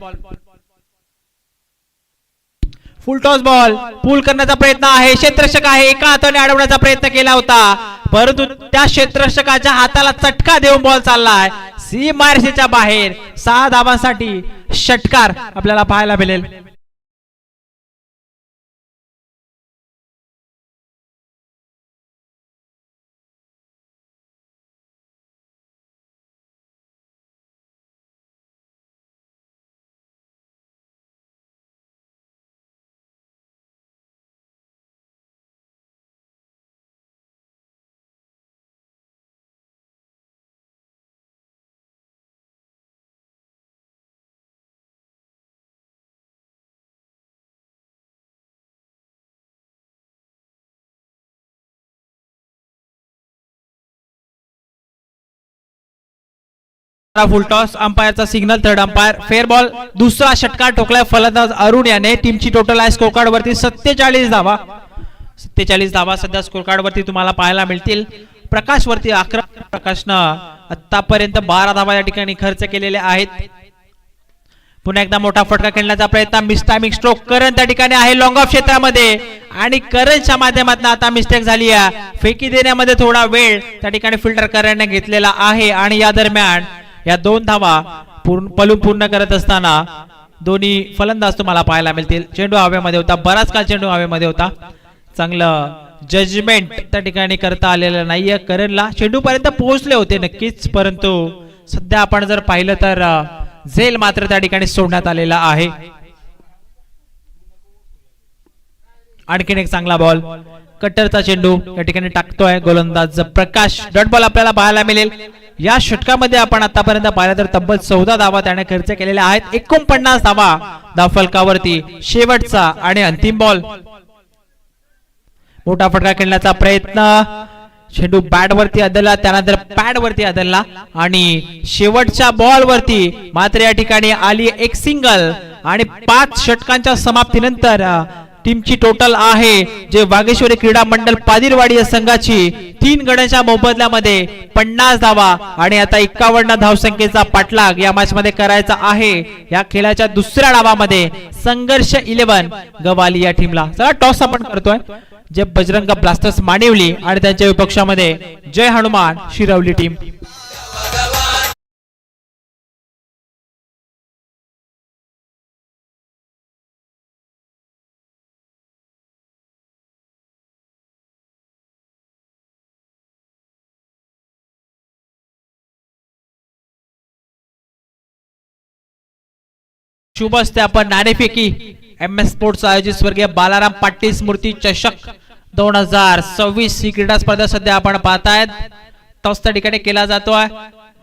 Full toss ball. Pull करण्याचा प्रयत्न आहे. क्षेत्ररक्षक आहे. एका हाताने अडवण्याचा प्रयत्न केला होता परंतु त्या क्षेत्ररक्षकाच्या हाताला चटका देऊन बॉल चाललाय सीमारेषेच्या बाहेर. 6 धावांसाठी षटकार आपल्याला पाहायला मिळेल. फुल टॉस, अंपायरचा signal, third umpire fair ball. दुसरा षटकार ठोकलाय फलंदाज अरुण याने. टीमची टोटल आहे स्कोर कार्ड वरती 47 धावा. 47 धावा सध्या स्कोर कार्ड वरती तुम्हाला पाहायला मिळतील. प्रकाश वरती 11. प्रकाशनं आतापर्यंत 12 धावा या ठिकाणी खर्च केलेले आहेत. पुन्हा एकदा मोठा फटका खेळण्याचा प्रयत्न, मिस टायमिंग स्ट्रोक. करण त्या ठिकाणी आहे लॉंग ऑफ क्षेत्रामध्ये आणि करणच्या माध्यमातून आता मिस्टेक झाली आहे. फेकी देण्यामध्ये थोडा वेळ त्या ठिकाणी फिल्टर करण्याने घेतलेला आहे आणि या दरम्यान या 2 धावा पूर्ण करत असताना दोन्ही फलंदाज तुम्हाला पाहायला मिळतील. चेंडू हवेमध्ये होता, बराच काळ चेंडू हवेमध्ये होता. चांगलं जजमेंट त्या ठिकाणी करता आलेलं नाहीये करणला. चेंडू पर्यंत पोहोचले होते नक्कीच, परंतु सध्या आपण जर पाहिलं तर झेल मात्र त्या ठिकाणी सोडण्यात आलेला आहे. आणखीन एक चांगला बॉल, कट्टरचा चेंडू या ठिकाणी टाकतोय गोलंदाज प्रकाश. डॉट बॉल आपल्याला पाहायला मिळेल. या षटकामध्ये आपण आतापर्यंत पाहिलं तर तब्बल 14 धावा त्याने खर्च केलेल्या आहेत. 49 धावा धावफलकावरती. शेवटचा आणि अंतिम बॉल. मोठा फटका खेळण्याचा प्रयत्न, चेंडू बॅट वरती आदळला, त्यानंतर पॅड वरती आदळला आणि शेवटच्या बॉल वरती मात्र या ठिकाणी आली एक सिंगल. आणि 5 षटकांच्या समाप्तीनंतर टीमची टोटल आहे जे वागेश्वरी क्रीडा मंडळ पादिरवाडी या संघाची 3 गड्यांच्या मोबदल्यामध्ये 50 धावा आणि आता 51 धावसंख्येचा पाठलाग या मॅच मध्ये करायचा आहे. या खेळाच्या दुसऱ्या डावामध्ये संघर्ष 11 गवाली या टीमला. चला टॉस आपण करतोय. जे बजरंग ब्लास्टर्स मानिवली आणि त्यांच्या विपक्षामध्ये जय हनुमान शिरवली टीम. शुभ असते आपण नाणेफेकी MS स्पोर्ट्स आयोजित स्वर्गीय बालाराम पाटील स्मृती चषक 2026 ही क्रीडा स्पर्धा सध्या आपण पाहतायत. टॉस त्या ठिकाणी केला जातोय.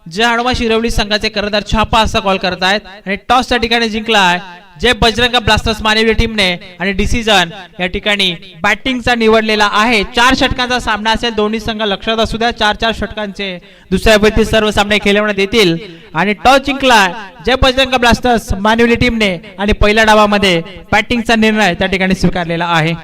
जय हनुमान शिरवली संघाचे कर्णधार छापा असा कॉल करतायत आणि टॉस त्या ठिकाणी जिंकलाय जे बजरंग ब्लास्टर्स मानिवली टीमने आणि डिसिजन या ठिकाणी बॅटिंगचा निवडलेला आहे. 4 षटकांचा सामना असेल. दोन्ही संघ लक्षात असू द्या, 4-4 षटकांचे दुसऱ्या वेळी सर्व सामने खेळवण्यात येतील आणि टॉस जिंकलाय जे बजरंग ब्लास्टर्स मानिवली टीमने आणि पहिल्या डावामध्ये बॅटिंगचा निर्णय त्या ठिकाणी स्वीकारलेला आहे.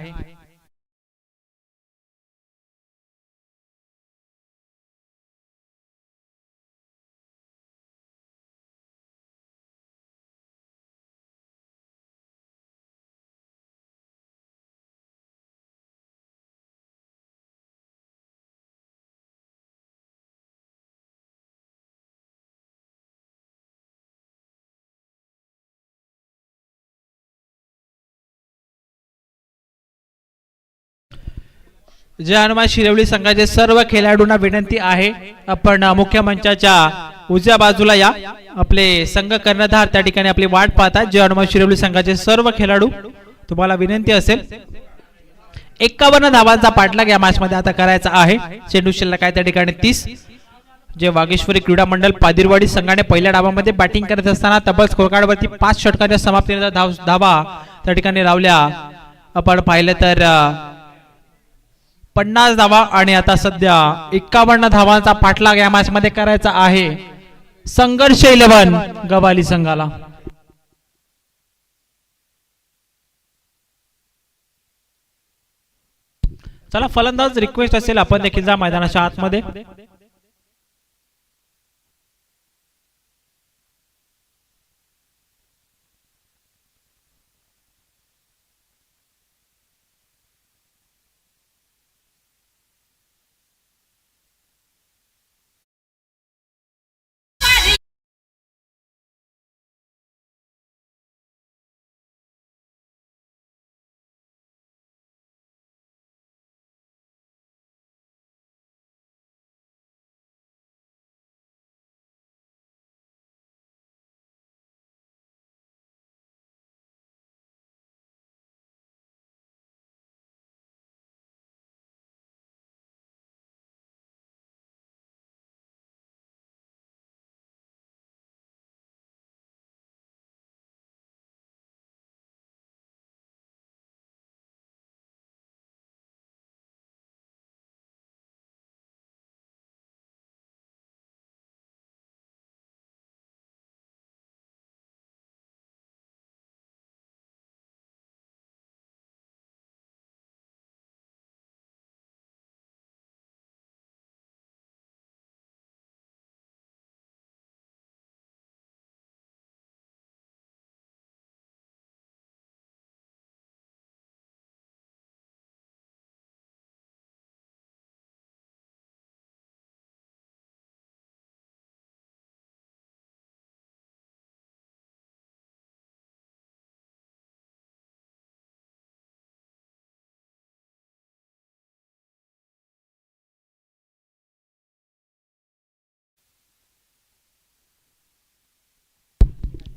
जय हनुमान शिरवली संघाचे सर्व खेळाडूंना विनंती आहे आपण मुख्य मंचाच्या उजव्या बाजूला या. आपले संघ कर्णधार त्या ठिकाणी आपली वाट पाहतात. जय हनुमान शिरवली संघाचे सर्व खेळाडू तुम्हाला विनंती असेल 51 धावांचा पाठलाग या मॅच मध्ये आता करायचा आहे. चेंडू शिल्लक आहे त्या ठिकाणी 30. जे वागेश्वरी क्रीडा मंडळ पादिरवाडी संघाने पहिल्या डावामध्ये बॅटिंग करत असताना तब्बल स्कोर कार्ड वरती 5 षटकांच्या समाप्तीनंतर धावा त्या ठिकाणी लावल्या. आपण पाहिलं तर 50 धावा आणि आता सध्या 51 धावांचा पाठलाग या मॅच मध्ये करायचा आहे संघर्ष 11 गवाली संघाला. चला फलंदाज रिक्वेस्ट असेल आपण देखील जा मैदानाच्या आतमध्ये.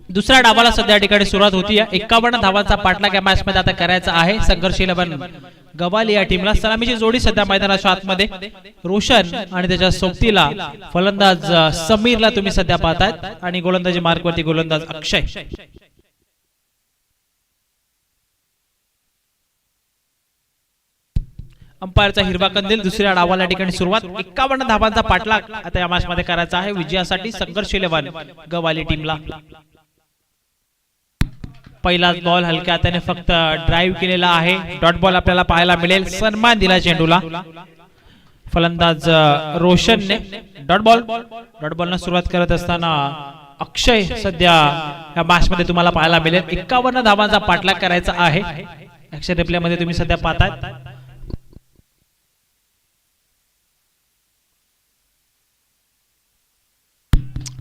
दुसऱ्या डावाला सध्या ठिकाणी सुरुवात होती. 51 धावांचा पाठलाग या मॅच मध्ये आता करायचा आहे संघर्ष 11 गवाली या टीमला. सलामीची जोडी सध्या मैदानाच्या आतमध्ये रोशन आणि त्याच्या सोबतीला फलंदाज समीरला तुम्ही सध्या पाहतायत आणि गोलंदाजी मार्कवरती गोलंदाज अक्षय. अंपायरचा हिरवा कंदील. दुसऱ्या डावाला ठिकाणी सुरुवात. 51 धावांचा पाठलाग आता या मॅच मध्ये करायचा आहे विजयासाठी संघर्ष 11 गवाली टीमला. पहिलाच बॉल हलक्या हाताने फक्त ड्राइव्ह केलेला आहे. डॉट बॉल आपल्याला पाहायला मिळेल. सन्मान दिला चेंडूला फलंदाज रोशनने. डॉट बॉल न सुरुवात करत असताना अक्षय सध्या या मॅच मध्ये तुम्हाला पाहायला मिळेल. 51 धावांचा पाठलाग करायचा आहे. ऍक्शन रिप्ले मध्ये तुम्ही सध्या पाहताय.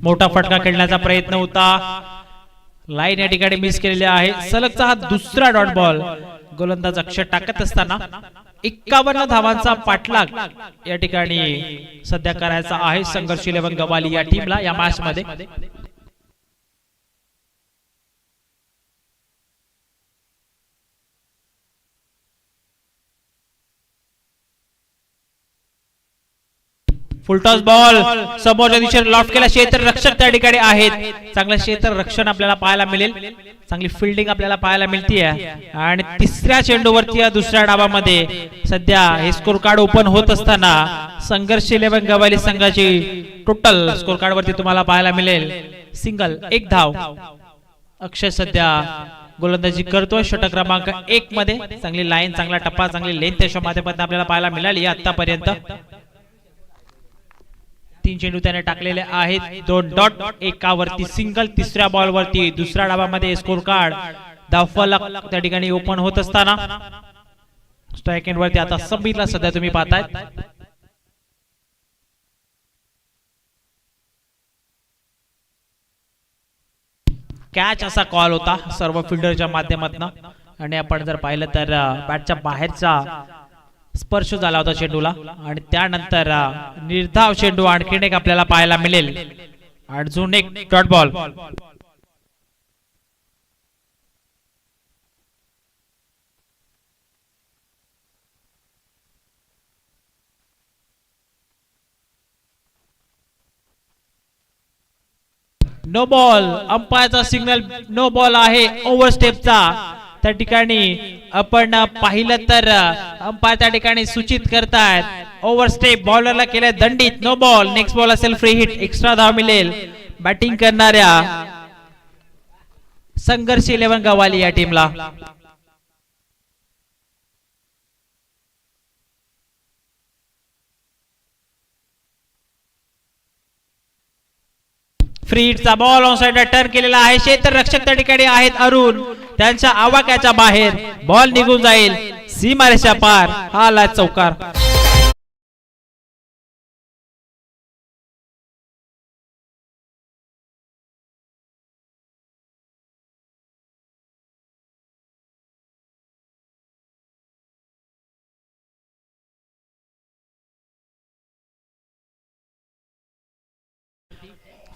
मोठा फटका खेळण्याचा प्रयत्न होता. लाईन या ठिकाणी मिस केलेली आहे. सलगचा हा दुसरा डॉट बॉल गोलंदाज अक्षय टाकत असताना 51 धावांचा पाठलाग या ठिकाणी सध्या करायचा आहे संघर्ष 11 गवाली या टीमला या मॅच मध्ये. फुलटॉस बॉल समोरच्या दिशेने लॉफ्ट केला. क्षेत्र रक्षक त्या ठिकाणी आहेत. चांगलं क्षेत्र रक्षण आपल्याला पाहायला मिळेल. चांगली फिल्डिंग आपल्याला पाहायला मिळते आणि तिसऱ्या चेंडूवरती या दुसऱ्या डावामध्ये सध्या हे स्कोर कार्ड ओपन होत असताना संघर्ष 11 गवाली संघाची टोटल स्कोर कार्ड वरती तुम्हाला पाहायला मिळेल सिंगल 1 धाव. अक्षय सध्या गोलंदाजी करतोय षटक क्रमांक 1 मध्ये. चांगली लाईन, चांगला टप्पा, चांगली लेंथ त्याच्या माध्यमातून आपल्याला पाहायला मिळाली आतापर्यंत. 3 चेंडू त्याने टाकलेले आहेत. 2 डॉट, एकावरती सिंगल. तिसऱ्या बॉल वरती दुसऱ्या डावामध्ये स्कोर कार्ड धावफलक त्या ठिकाणी ओपन होत असताना स्ट्राइक एंड वरती आता समीरला सध्या तुम्ही पाहताय. कॅच असा कॉल होता सर्व फिल्डरच्या माध्यमातून आणि आपण जर पाहिलं तर बॅटच्या बाहेरचा स्पर्श झाला होता चेंडूला आणि त्यानंतर निर्धाव चेंडू आणखीन एक आपल्याला पाहायला मिळेल. अजून एक डॉट बॉल. No ball. अंपायरचा सिग्नल नो बॉल आहे. ओव्हर स्टेपचा त्या ठिकाणी आपण पाहिलं तर अंपायर त्या ठिकाणी सूचित करतायत ओव्हर स्टेप. बॉलरला केले दंडित. No ball. नेक्स्ट बॉल असेल फ्री हिट. एक्स्ट्रा धाव मिळेल बॅटिंग करणाऱ्या संघर्ष 11 गवाली या टीमला. फ्री हिटचा बॉल ऑन साइड टर्न केलेला आहे. क्षेत्र रक्षक त्या ठिकाणी आहेत अरुण. त्यांच्या आवाक्याच्या बाहेर बॉल निघून जाईल सीमारेषा पार. हा आला चौकार.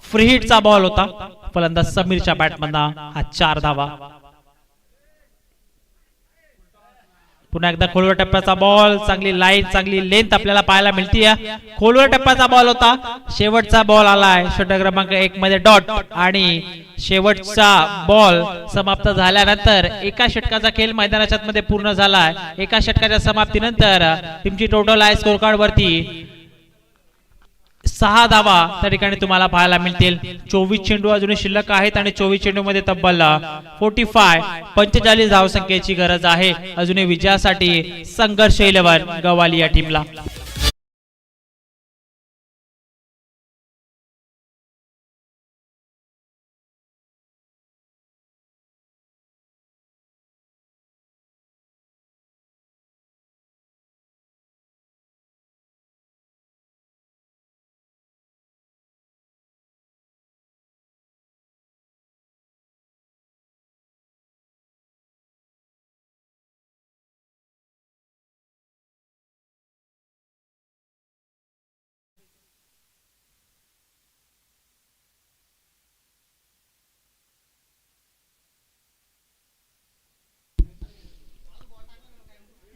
फ्री हिटचा बॉल होता. फलंदाज समीरच्या बॅटमधून हा 4 धावा. पुन्हा एकदा खोलवर टप्प्याचा बॉल. चांगली लाईन, चांगली लेंथ आपल्याला पाहायला मिळते. खोलवर टप्प्याचा बॉल होता. शेवटचा बॉल आलाय षटक क्रमांक 1 मध्ये डॉट आणि शेवटचा बॉल समाप्त झाल्यानंतर एका षटकाचा खेळ मैदानाच्या मध्ये पूर्ण झालाय. एका षटकाच्या समाप्तीनंतर टीमची टोटल आहे स्कोर कार्ड वरती 6 धावा त्या ठिकाणी तुम्हाला पाहायला मिळतील. 24 चेंडू अजूनही शिल्लक आहेत आणि 24 चेंडू मध्ये तब्बल 45 धावसंख्येची गरज आहे अजूनही विजयासाठी संघर्ष 11 गवाली या टीमला.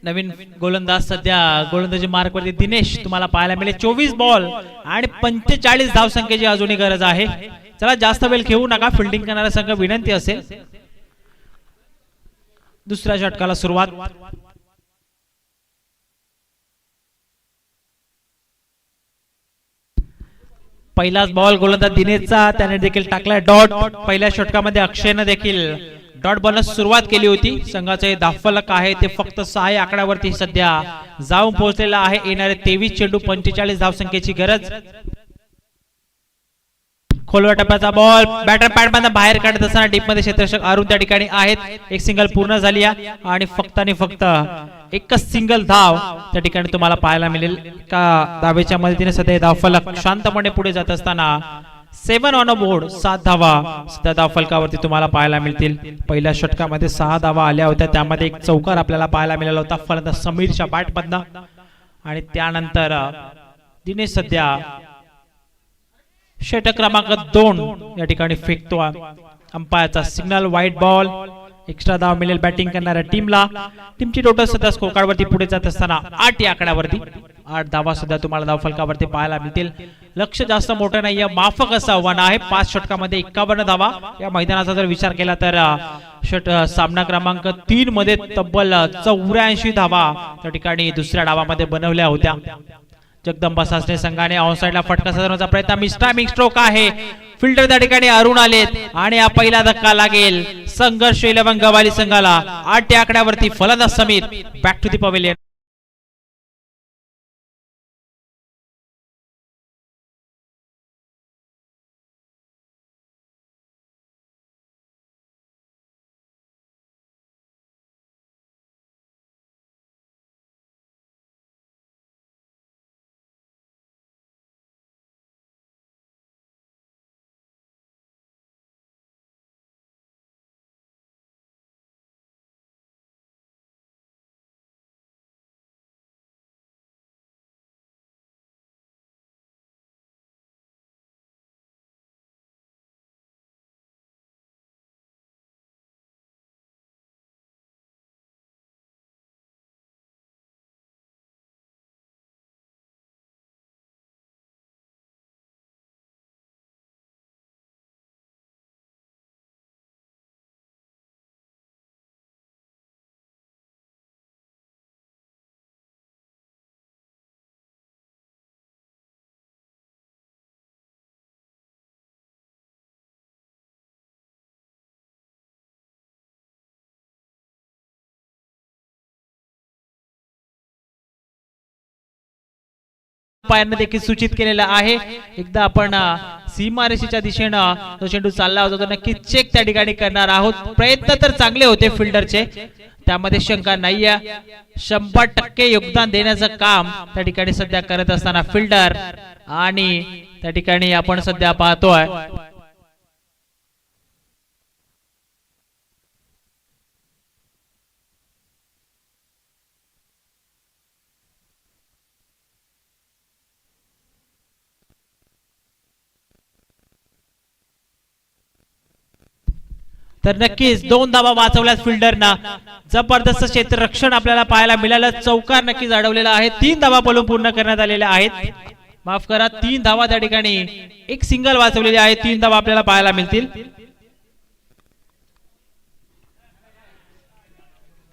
नवीन गोलंदाज सध्या गोलंदाजी मार्क वरती दिनेश तुम्हाला पाहायला मिळेल. 24 बॉल आणि 45 धावसंख्येची अजूनही गरज आहे. चला जास्त वेळ घेऊ नका, फिल्डिंग करणारा संघ विनंती असेल. दुसऱ्या षटकाला सुरुवात. पहिलाच बॉल गोलंदाज दिनेशचा, त्याने देखील टाकलाय डॉट. पहिल्या षटकामध्ये अक्षयने देखील डॉट बॉलला सुरुवात केली होती. संघाचे धावफलक आहे ते फक्त 6 आकड्यावरती सध्या जाऊन पोहोचलेला आहे. येणारे 23 चेंडू 45 धावसंख्येची गरज. खोलवर टप्प्याचा बॉल बॅटर पॅड मधून बाहेर काढत असताना डीप मध्ये क्षेत्ररक्षक अरुण त्या ठिकाणी आहेत. एक सिंगल पूर्ण झाली आहे आणि फक्त एकच सिंगल धाव त्या ठिकाणी तुम्हाला पाहायला मिळेल. का धावेच्या मदतीने सध्या धावफलक शांतपणे पुढे जात असताना 7 ऑन अ बोर्ड, 7 धावा सध्या धावफलकावरती तुम्हाला पाहायला मिळतील. पहिल्या षटकामध्ये 6 धावा आल्या होत्या, त्यामध्ये एक चौकार आपल्याला पाहायला मिळाला होता फलंदाज समीरच्या बॅट मधनं. आणि त्यानंतर दिनेश सध्या षटक क्रमांक 2 या ठिकाणी फेकतो. अंपायरचा सिग्नल व्हाईट बॉल. एक्स्ट्रा धाव मिळेल बॅटिंग करणाऱ्या टीमला. टीमची टोटल सध्या स्कोर कार्ड वरती पुढे जात असताना 8 या आकड्यावरती 8 धावा सध्या तुम्हाला धावफलकावरती पाहायला मिळतील. लक्ष जास्त मोठं नाहीये, माफक असं आव्हान आहे. 5 षटकामध्ये 51 धावा. या मैदानाचा जर विचार केला तर सामना क्रमांक 3 मध्ये तब्बल 84 धावा त्या ठिकाणी दुसऱ्या डावामध्ये बनवल्या होत्या. जगदंबा सासणे संघाने ऑनसाइडला फटका साधण्याचा प्रयत्न. मिस्टामिक स्ट्रोक आहे. फिल्डर त्या ठिकाणी अरुण आलेत आणि हा पहिला धक्का लागेल संघर्ष 11 गवाली संघाला. 8 या आकड्यावरती फलंदाज Sameer back to the pavilion. पायाने देखील सूचित केलेला आहे. एकदा आपण सीमारेषेच्या दिशेनं तो चेंडू चालला होता तो नक्की चेक त्या ठिकाणी करणार आहोत. प्रयत्न तर चांगले होते फिल्डरचे, त्यामध्ये शंका नाहीये. 100% योगदान देण्याचं काम त्या ठिकाणी सध्या करत असताना फिल्डर आणि त्या ठिकाणी आपण सध्या पाहतोय तर नक्कीच 2 धावा वाचवल्यात फिल्डरना. जबरदस्त क्षेत्ररक्षण आपल्याला पाहायला मिळालं. चौकार नक्कीच अडवलेला आहे. 3 धावा बोलून पूर्ण करण्यात आलेल्या आहेत. माफ करा, 3 धावा त्या ठिकाणी एक सिंगल वाचवलेली आहे. 3 धावा आपल्याला पाहायला मिळतील.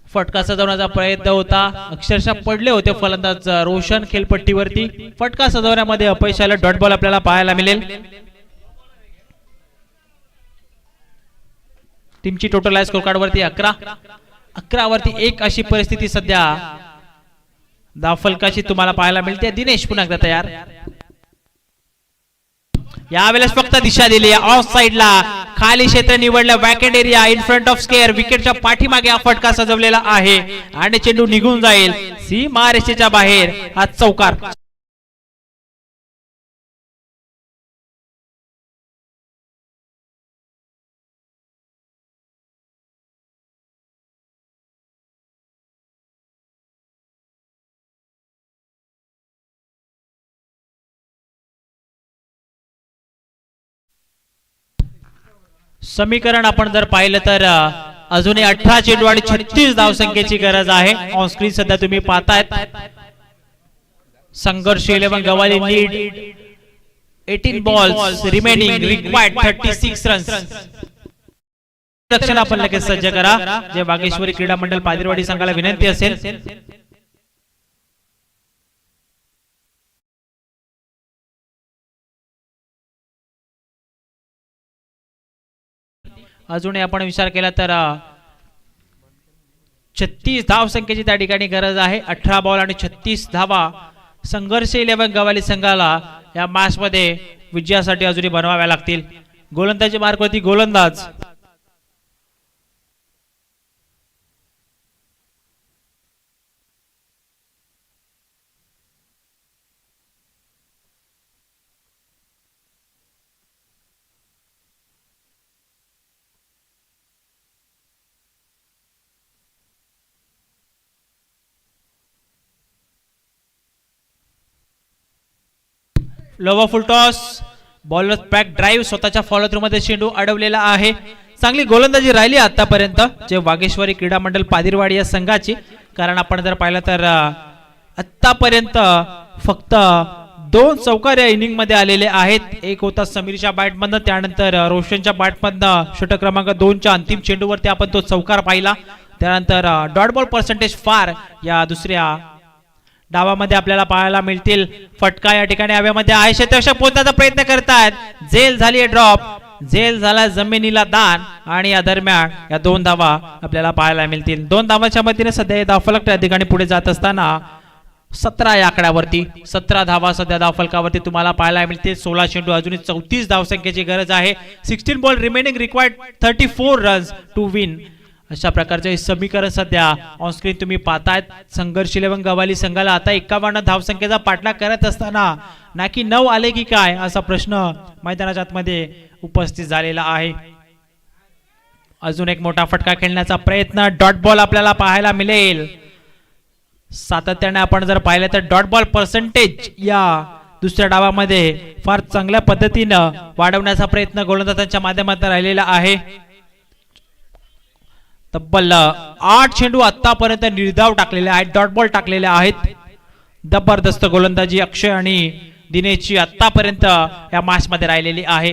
फटका सजवण्याचा प्रयत्न होता, अक्षरशः पडले होते फलंदाज रोशन खेळपट्टीवरती. फटका सजवण्यामध्ये अपयश आलं. डॉट बॉल आपल्याला पाहायला मिळेल. टीमची टोटल स्कोर कार्ड वरती 11 वरती 1 अशी परिस्थिती सध्या धावफलकाची तुम्हाला पाहायला मिळते. दिनेश पुन्हा एकदा तयार. यावेळेस फक्त दिशा दिली ऑफ साइडला. खाली क्षेत्र निवडलं, vacant area in front of square. विकेटच्या पाठीमागे हा फटका सजवलेला आहे आणि चेंडू निघून जाईल सीमारेषेच्या बाहेर. हा चौकार. समीकरण आपण जर पाहिलं तर अजूनही 18 चेंडू आणि 36 धावसंख्येची गरज आहे. ऑन स्क्रीन सध्या तुम्ही पाहतायत. संघर्ष 11 Gawali lead. 18 balls remaining required 36 runs. रक्षण आपण लगेच सज्ज करा. जे वागेश्वरी क्रीडा मंडळ पादिरवाडी संघाला विनंती असेल. अजूनही आपण विचार केला तर 36 धावसंख्येची त्या ठिकाणी गरज आहे. 18 बॉल आणि 36 धावा. संघर्ष 11 गवाली संघाला या मॅच मध्ये विजयासाठी अजूनही बनवाव्या लागतील. गोलंदाजी मार्कवरती गोलंदाज लोवर फुल टॉस. Bowler back drive. स्वतःच्या फॉलो थ्रू मध्ये चेंडू अडवलेला आहे. चांगली गोलंदाजी राहिली आतापर्यंत जे वागेश्वरी क्रीडा मंडळ पादिरवाडी या संघाची. कारण आपण जर पाहिलं तर आतापर्यंत फक्त 2 चौकार या इनिंग मध्ये आलेले आहेत. एक होता समीरच्या बॅटमधनं, त्यानंतर रोशनच्या बॅटमधनं षटक क्रमांक 2 च्या अंतिम चेंडूवरती आपण तो चौकार पाहिला. त्यानंतर डॉट बॉल पर्सेंटेज फार या दुसऱ्या डावामध्ये आपल्याला पाहायला मिळतील. फटका या ठिकाणी हवेमध्ये आहे. क्षेत्ररक्षक पोहोचण्याचा प्रयत्न करतात. झेल झाली ड्रॉप. झेल झाला जमिनीला दान. आणि या दरम्यान या 2 धावा आपल्याला पाहायला मिळतील. 2 धावांच्या मदतीने सध्या धावफलक त्या ठिकाणी पुढे जात असताना 17 या आकड्यावरती 17 धावा सध्या धावफलकावरती तुम्हाला पाहायला मिळतील. 16 चेंडू अजूनही 34 धावसंख्येची गरज आहे. 16 ball remaining required 34 runs to win. अशा प्रकारचे समीकरण सध्या ऑन स्क्रीन तुम्ही पाहतायत. संघर्ष 11 गवाली संघाला आता 51 धावसंख्येचा पाठलाग करत असताना ना की 9 आले की काय असा प्रश्न मैदानाच्या आतमध्ये उपस्थित झालेला आहे. अजून एक मोठा फटका खेळण्याचा प्रयत्न. डॉट बॉल आपल्याला पाहायला मिळेल. सातत्याने आपण जर पाहिलं तर डॉट बॉल पर्सेंटेज या दुसऱ्या डावामध्ये फार चांगल्या पद्धतीने वाढवण्याचा प्रयत्न गोलंदाजांच्या माध्यमातून राहिलेला आहे. तब्बल 8 चेंडू आतापर्यंत निर्धाव टाकलेले आहेत. डॉट बॉल टाकलेले आहेत. जबरदस्त गोलंदाजी अक्षय आणि दिनेशची आतापर्यंत या मॅच मध्ये राहिलेली आहे.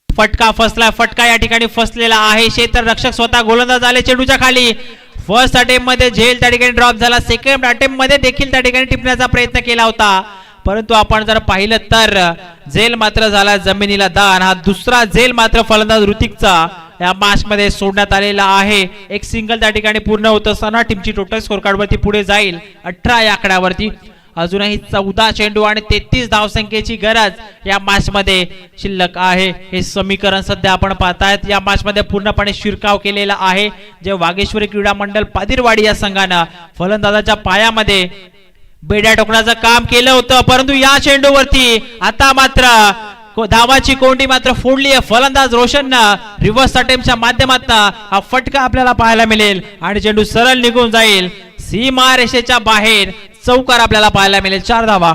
फटका फसला. फटका या ठिकाणी फसलेला आहे. क्षेत्ररक्षक स्वतः गोलंदाज आले चेंडूच्या खाली. फर्स्ट अटेम्प्ट मध्ये झेल त्या ठिकाणी ड्रॉप झाला. सेकंड अटेम्प्ट मध्ये देखील त्या ठिकाणी टिपण्याचा प्रयत्न केला होता, परंतु आपण जर पाहिलं तर झेल मात्र झाला जमिनीला दान. हा दुसरा झेल मात्र फलंदाज ऋतिकचा या मॅच मध्ये सोडण्यात आलेला आहे. एक सिंगल त्या ठिकाणी पूर्ण होत असताना टीमची टोटल स्कोर कार्ड वरती पुढे जाईल 18 या आकड्यावरती. अजूनही 14 चेंडू आणि 33 धावसंख्येची गरज या मॅच मध्ये शिल्लक आहे. हे समीकरण सध्या आपण पाहतायत. या मॅच मध्ये पूर्णपणे शिरकाव केलेला आहे. जे वागेश्वरी क्रीडा मंडळ पादिरवाडी या संघानं फलंदाजाच्या पायामध्ये बेड्या टोकण्याचं काम केलं होतं, परंतु या चेंडूवरती आता मात्र धावाची कोंडी मात्र फोडली आहे. फलंदाज रोशननं रिव्हर्स अटेम्प्टच्या माध्यमातून हा फटका आपल्याला पाहायला मिळेल आणि चेंडू सरळ निघून जाईल. सीमा रेषेच्या बाहेर चौकार आपल्याला पाहायला मिळेल. 4 धावा.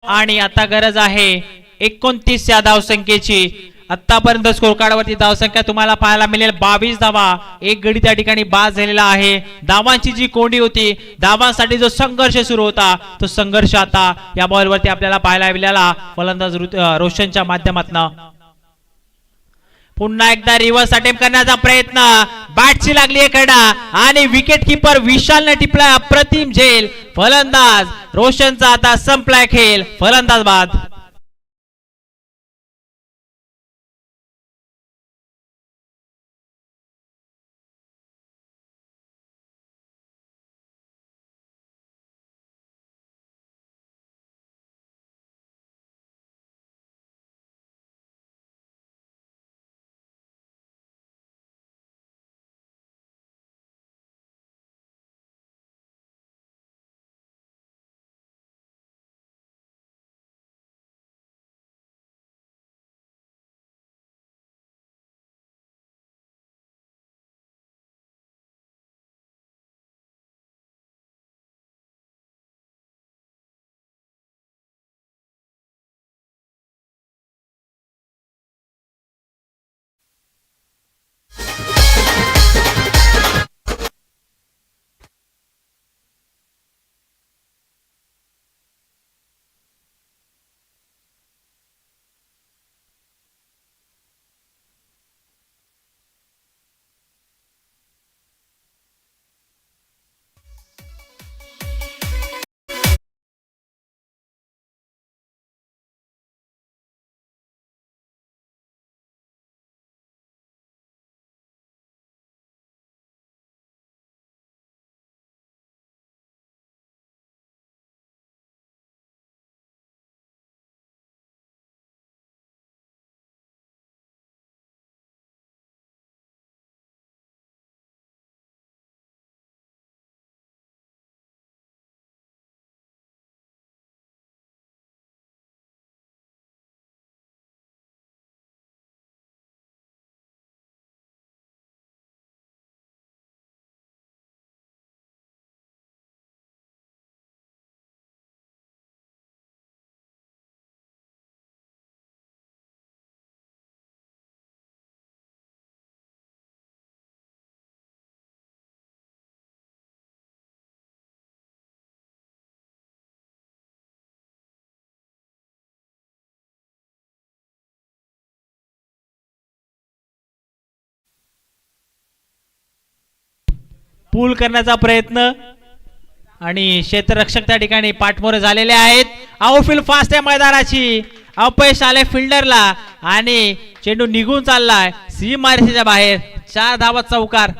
आणि आता गरज आहे 29 या धावसंख्येची. आतापर्यंत स्कोर कार्ड वरती धावसंख्या तुम्हाला पाहायला मिळेल 22 धावा. एक गडी त्या ठिकाणी बाद झालेला आहे. धावांची जी कोंडी होती, धावांसाठी जो संघर्ष सुरू होता, तो संघर्ष आता या बॉल वरती आपल्याला पाहायला मिळाला फलंदाज रोशनच्या माध्यमातून. पुन्हा एकदा रिव्हर्स अटेम्प्ट करण्याचा प्रयत्न. बॅटची लागली कडा आणि विकेट किपर विशालने टिपला अप्रतिम झेल. फलंदाज रोशनचा आता संपलाय खेळ. फलंदाज बाद. पूल करण्याचा प्रयत्न आणि क्षेत्ररक्षक त्या ठिकाणी पाठमोरे झालेले आहेत. आउटफील्ड फास्ट आहे मैदानाची. अपयश आले फिल्डरला आणि चेंडू निघून चाललाय सीमारेषेच्या बाहेर. 4 धावा चौकार.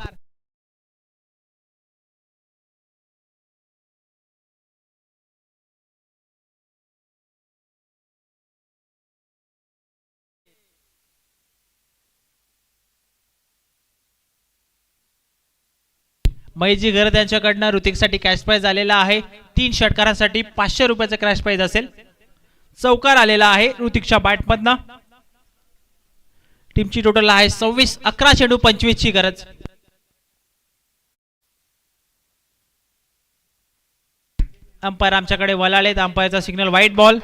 मैजी घर यांच्याकडनं ऋतिकसाठी कॅश प्राइज आलेला आहे. 3 षटकारांसाठी 500 रुपयाचा कॅश प्राइज असेल. चौकार आलेला आहे ऋतिकच्या बॅटमधनं. टीमची टोटल आहे 26. 11 चेंडू 25 ची गरज. अंपायर आमच्याकडे वळालेत. अंपायरचा सिग्नल व्हाईट बॉल.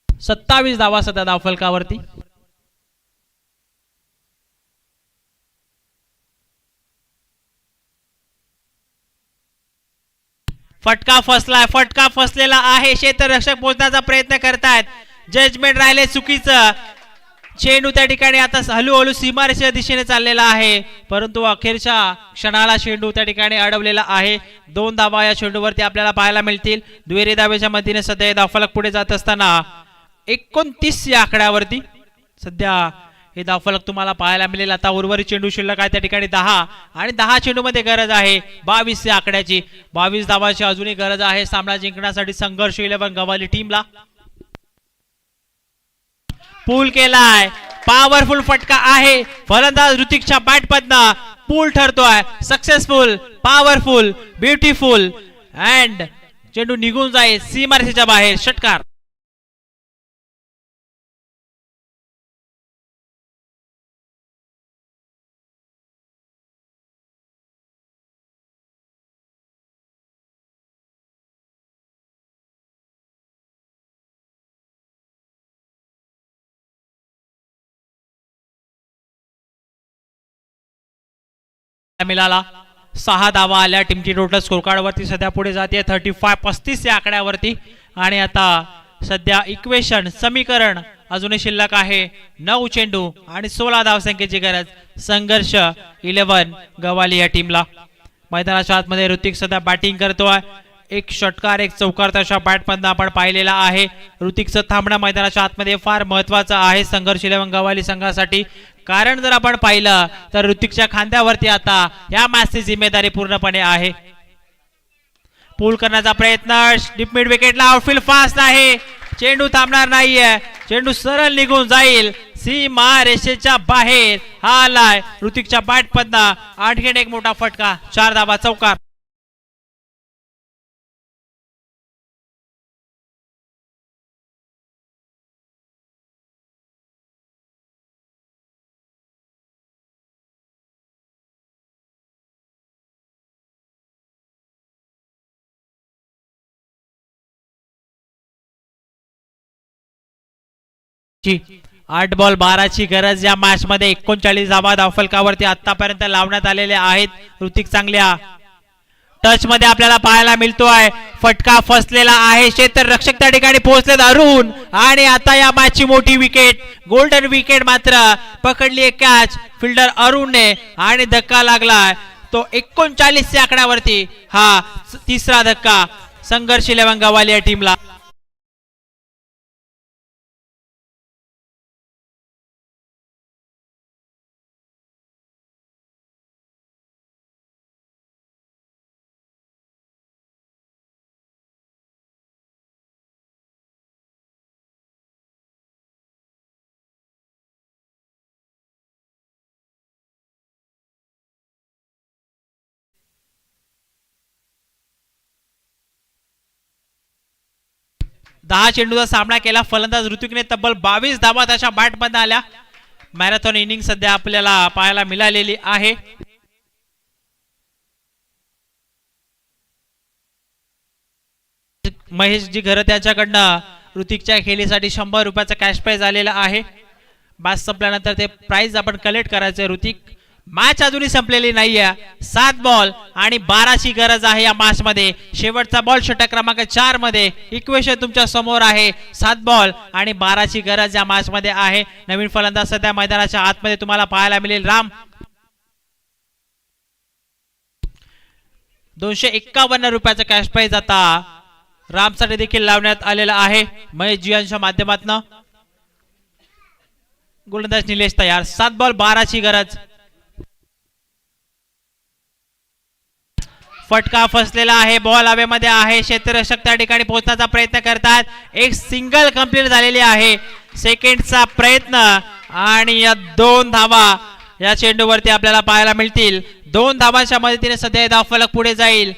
सत्तावीस धावा सध्या धावफलकावरती. फटका फसलाय. फटका फसलेला आहे. क्षेत्ररक्षक पोहोचण्याचा प्रयत्न करतायत. जजमेंट राहिले चुकीचं. चेंडू त्या ठिकाणी आता हळूहळू सीमारेषेच्या दिशेने चाललेला आहे परंतु अखेरच्या क्षणाला चेंडू त्या ठिकाणी अडवलेला आहे. 2 धावा या चेंडूवरती आपल्याला पाहायला मिळतील. दुहेरी धावेच्या मदतीने सध्या धावफलक पुढे जात असताना 29 या आकड्यावरती सध्या हे धावफलक तुम्हाला पाहायला मिळेल. आता उर्वरित चेंडू शिल्लक आहे त्या ठिकाणी 10 आणि 10 चेंडू मध्ये गरज आहे 22 या आकड्याची. 22 धावाची अजूनही गरज आहे सामना जिंकण्यासाठी संघर्ष 11 गवाली टीमला. पूल केलाय. पॉवरफुल फटका आहे. फलंदाज ऋतिकच्या बॅटमधनं पूल ठरतोय. सक्सेसफुल, पॉवरफुल, ब्युटिफुल अँड चेंडू निघून जाईल सीमारेषेच्या बाहेर. षटकार. मिळाला. 6 धावा आल्या. टीमची टोटल स्कोर कार्ड वरती सध्या पुढे जाते 35 या आकड्यावरती. आणि आता सध्या इक्वेशन समीकरण अजूनही शिल्लक आहे. 9 चेंडू आणि 16 धावसंख्येची गरज. संघर्ष 11 गवाली या टीमला. मैदानाच्या आतमध्ये ऋतिक सध्या बॅटिंग करतोय. 1 षटकार 1 चौकार त्याच्या बॅटमधनं आपण पाहिलेला आहे. ऋतिकचं थांबणं मैदानाच्या आतमध्ये फार महत्वाचं आहे संघर्ष 11 गवाली संघासाठी. कारण जर आपण पाहिलं तर ऋतिकच्या खांद्यावरती आता या मॅचची जिम्मेदारी पूर्णपणे आहे. पूल करण्याचा प्रयत्न. डीप मिड विकेटला. आउटफील्ड फास्ट आहे. चेंडू थांबणार नाहीये. चेंडू सरळ निघून जाईल सीमा रेषेच्या बाहेर. हा आलाय ऋतिकच्या बॅटमधनं. आणखीन एक मोठा फटका. 4 धावा चौकार. ची 8 बॉल 12 ची गरज या मॅच मध्ये. 39 धावा धावफलकावरती आतापर्यंत लावण्यात आलेल्या आहेत. ऋतिक चांगल्या टच मध्ये आपल्याला पाहायला मिळतोय. फटका फसलेला आहे. क्षेत्ररक्षक त्या ठिकाणी पोहोचलेत अरुण. आणि आता या मॅचची मोठी विकेट. गोल्डन विकेट मात्र पकडली आहे कॅच फिल्डर अरुणने आणि धक्का लागलाय तो 39 या आकड्यावरती. हा 3रा धक्का संघर्ष 11 गवाली या टीमला. दहा चेंडूचा सामना केला फलंदाज ऋतिकने. तब्बल 22 धावा त्याच्या बॅटमध्ये आल्या. मॅरेथॉन इनिंग सध्या आपल्याला पाहायला मिळालेली आहे. महेशजी घर त्याच्याकडनं ऋतिकच्या खेळीसाठी 100 रुपयाचा कॅश प्राइज आलेला आहे. मॅच संपल्यानंतर ते प्राइज आपण कलेक्ट करायचे. ऋतिक मॅच अजूनही संपलेली नाहीये. 7 बॉल आणि 12ची गरज आहे या मॅच मध्ये. शेवटचा बॉल षटक क्रमांक 4 मध्ये. इक्वेशन तुमच्या समोर आहे. 7 बॉल आणि 12ची गरज या मॅच मध्ये आहे. नवीन फलंदाज सध्या मैदानाच्या आतमध्ये तुम्हाला पाहायला मिळेल राम. 251 रुपयाचा कॅश प्राइज आता रामसाठी देखील लावण्यात आलेला आहे. महेश जियांच्या माध्यमातून गोलंदाज निलेश तयार. 7 बॉल 12ची गरज. फटका फसलेला आहे. बॉल हवेमध्ये आहे. क्षेत्ररक्षक त्या ठिकाणी पोहोचण्याचा प्रयत्न करतात. एक सिंगल कंप्लीट झालेली आहे. सेकंडचा प्रयत्न आणि या 2 धावा या चेंडूवरती आपल्याला पाहायला मिळतील. 2 धावांच्या मदतीने सध्या धावफलक पुढे जाईल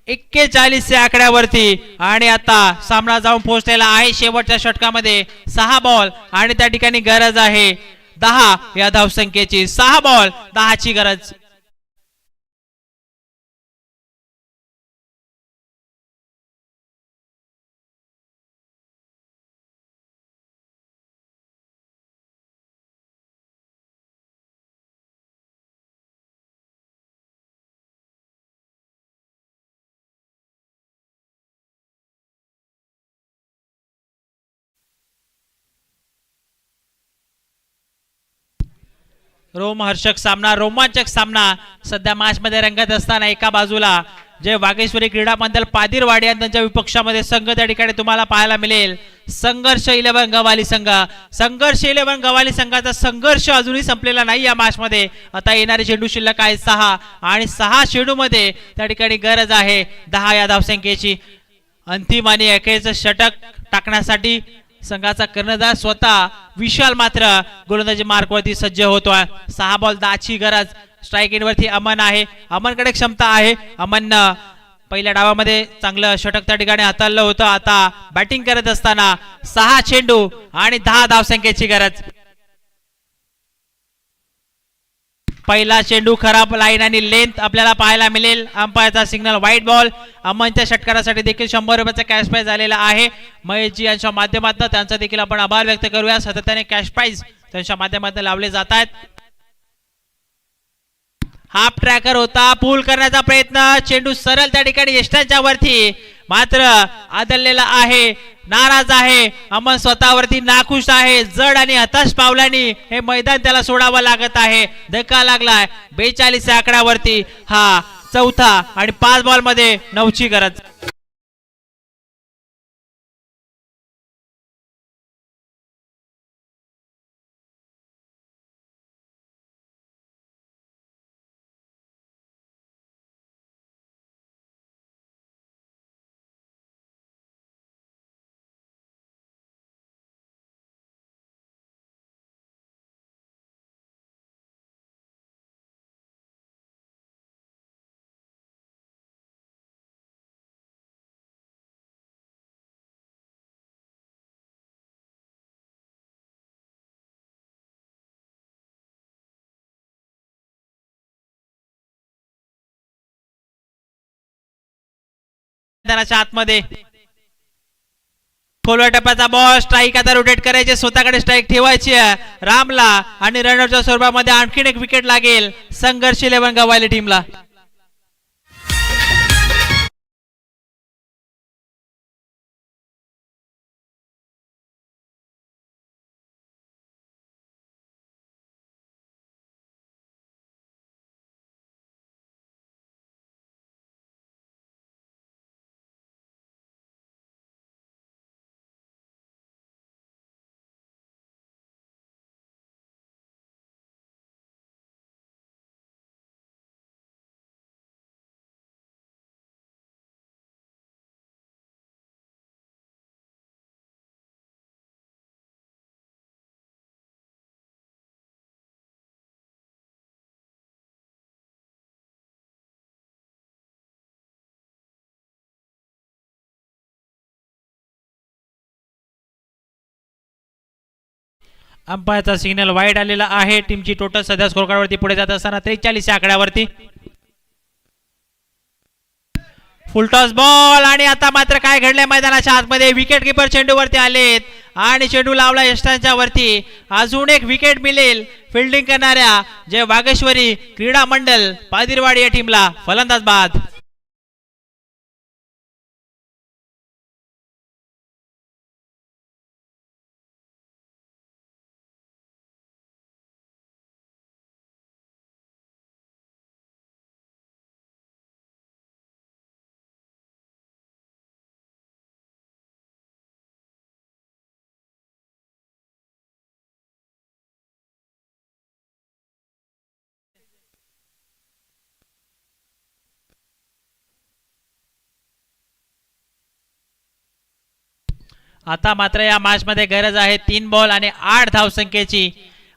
41 या आकड्यावरती. आणि आता सामना जाऊन पोहोचलेला आहे शेवटच्या षटकामध्ये. 6 बॉल आणि त्या ठिकाणी गरज आहे 10 या धावसंख्येची. 6 बॉल 10ची गरज. रोमहर्षक सामना, रोमांचक सामना सध्या मॅच मध्ये रंगत असताना एका बाजूला जे वागेश्वरी क्रीडा मंडळ पादिरवाडी आणि त्यांच्या विपक्षामध्ये संघ त्या ठिकाणी तुम्हाला पाहायला मिळेल संघर्ष 11 गव्हाली संघ. संघर्ष 11 गव्हाली संघाचा संघर्ष अजूनही संपलेला नाही या मॅच मध्ये. आता येणारे चेंडू शिल्लक आहे 6 आणि 6 चेंडू मध्ये त्या ठिकाणी गरज आहे 10 या धावसंख्येची. अंतिम आणि अखेरचं षटक टाकण्यासाठी संघाचा कर्णधार स्वतः विशाल मात्र गोलंदाजी मार्कवरती सज्ज होतोय. 6 बॉल 10ची गरज. स्ट्राइक इन वरती अमन आहे. अमनकडे क्षमता आहे. अमन पहिल्या डावामध्ये चांगलं षटक त्या ठिकाणी हाताळलं होतं. आता बॅटिंग करत असताना 6 चेंडू आणि 10 धावसंख्येची गरज. पहिला चेंडू खराब लाईन आणि लेंथ आपल्याला पाहायला मिळेल. अंपायरचा सिग्नल व्हाईट बॉल. अमनच्या षटकारासाठी देखील 100 रुपयाचा कॅश प्राइज झालेला आहे. महेशजी यांच्या माध्यमातून त्यांचा देखील आपण आभार व्यक्त करूया. सातत्याने कॅश प्राइज त्यांच्या माध्यमातून लावले जात आहेत. हाफ ट्रॅकर होता. पूल करण्याचा प्रयत्न. चेंडू सरळ त्या ठिकाणी यष्टांच्या वरती मात्र आदळलेला आहे. नाराज आहे अमन. स्वतःवरती नाखुश आहे. जड आणि हताश पावलांनी हे मैदान त्याला सोडावं लागत आहे. धक्का लागलाय 42 या आकड्यावरती. हा चौथा आणि 5 बॉल मध्ये 9ची गरज. आतमध्ये खोलव्या टप्प्याचा बॉल. स्ट्राईक आता रोटेट करायचे. स्वतःकडे स्ट्राईक ठेवायची रामला आणि रनआउटच्या स्वरूपामध्ये आणखीन एक विकेट लागेल संघर्ष 11 गव्हाली टीमला. अंपायरचा सिग्नल वाईड आलेला आहे. टीमची टोटल सध्या स्कोर कार्ड वरती पुढे जात असताना 43 या आकड्यावरती. फुलटॉस बॉल आणि आता मात्र काय घडलंय मैदानाच्या आतमध्ये. विकेट कीपर चेंडूवरती आलेत आणि चेंडू लावला यष्टांच्या वरती. अजून एक विकेट मिळेल फिल्डिंग करणाऱ्या जय वागेश्वरी क्रीडा मंडळ पादिरवाडी या टीमला. फलंदाज बाद. आता मात्र या मॅच मध्ये गरज आहे 3 बॉल आणि 8 धावसंख्येची.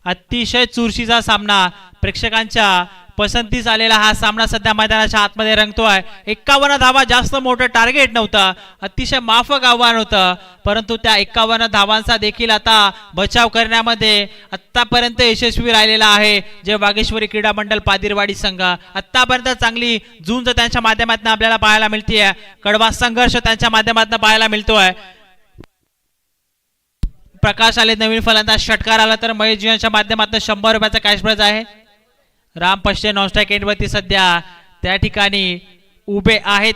अतिशय चुरशीचा सामना, प्रेक्षकांच्या पसंतीस आलेला हा सामना सध्या मैदानाच्या आतमध्ये रंगतोय. 51 धावा जास्त मोठं टार्गेट नव्हतं, अतिशय माफक आव्हान होतं, परंतु त्या 51 धावांचा देखील आता बचाव करण्यामध्ये आतापर्यंत यशस्वी राहिलेला आहे जे वागेश्वरी क्रीडा मंडळ पादिरवाडी संघ. आतापर्यंत चांगली झुंज त्यांच्या माध्यमातून आपल्याला पाहायला मिळते, कडवा संघर्ष त्यांच्या माध्यमातून पाहायला मिळतोय. प्रकाश आले नवीन फलंदाज, षटकार आला तर महेश जीवांच्या माध्यमातून 100 रुपयाचा कॅश प्राइज आहे. राम पश्चे नॉनस्ट्राईक एंडवरती सध्या त्या ठिकाणी उभे आहेत.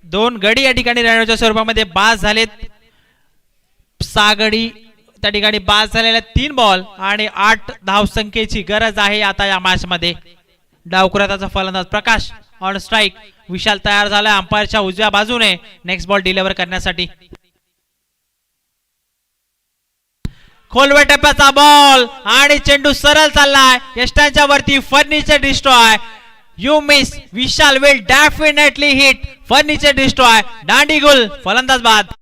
2 गडी या ठिकाणी रणच्या स्वरूपामध्ये बाद झालेत. 6 गडी त्या ठिकाणी बाद झालेल्या. 3 बॉल आणि 8 धावसंख्येची गरज आहे आता या मॅच मध्ये. डावकुराताचा फलंदाज प्रकाश ऑन स्ट्राईक. विशाल तयार झाला अंपायरच्या उजव्या बाजूने नेक्स्ट बॉल डिलिव्हर करण्यासाठी. खोलव्या टप्प्याचा बॉल आणि चेंडू सरळ चाललाय यष्टांच्या वरती. Furniture destroy. You miss. Vishal will definitely hit. Furniture destroy. दांडी गुल. फलंदाज बाद.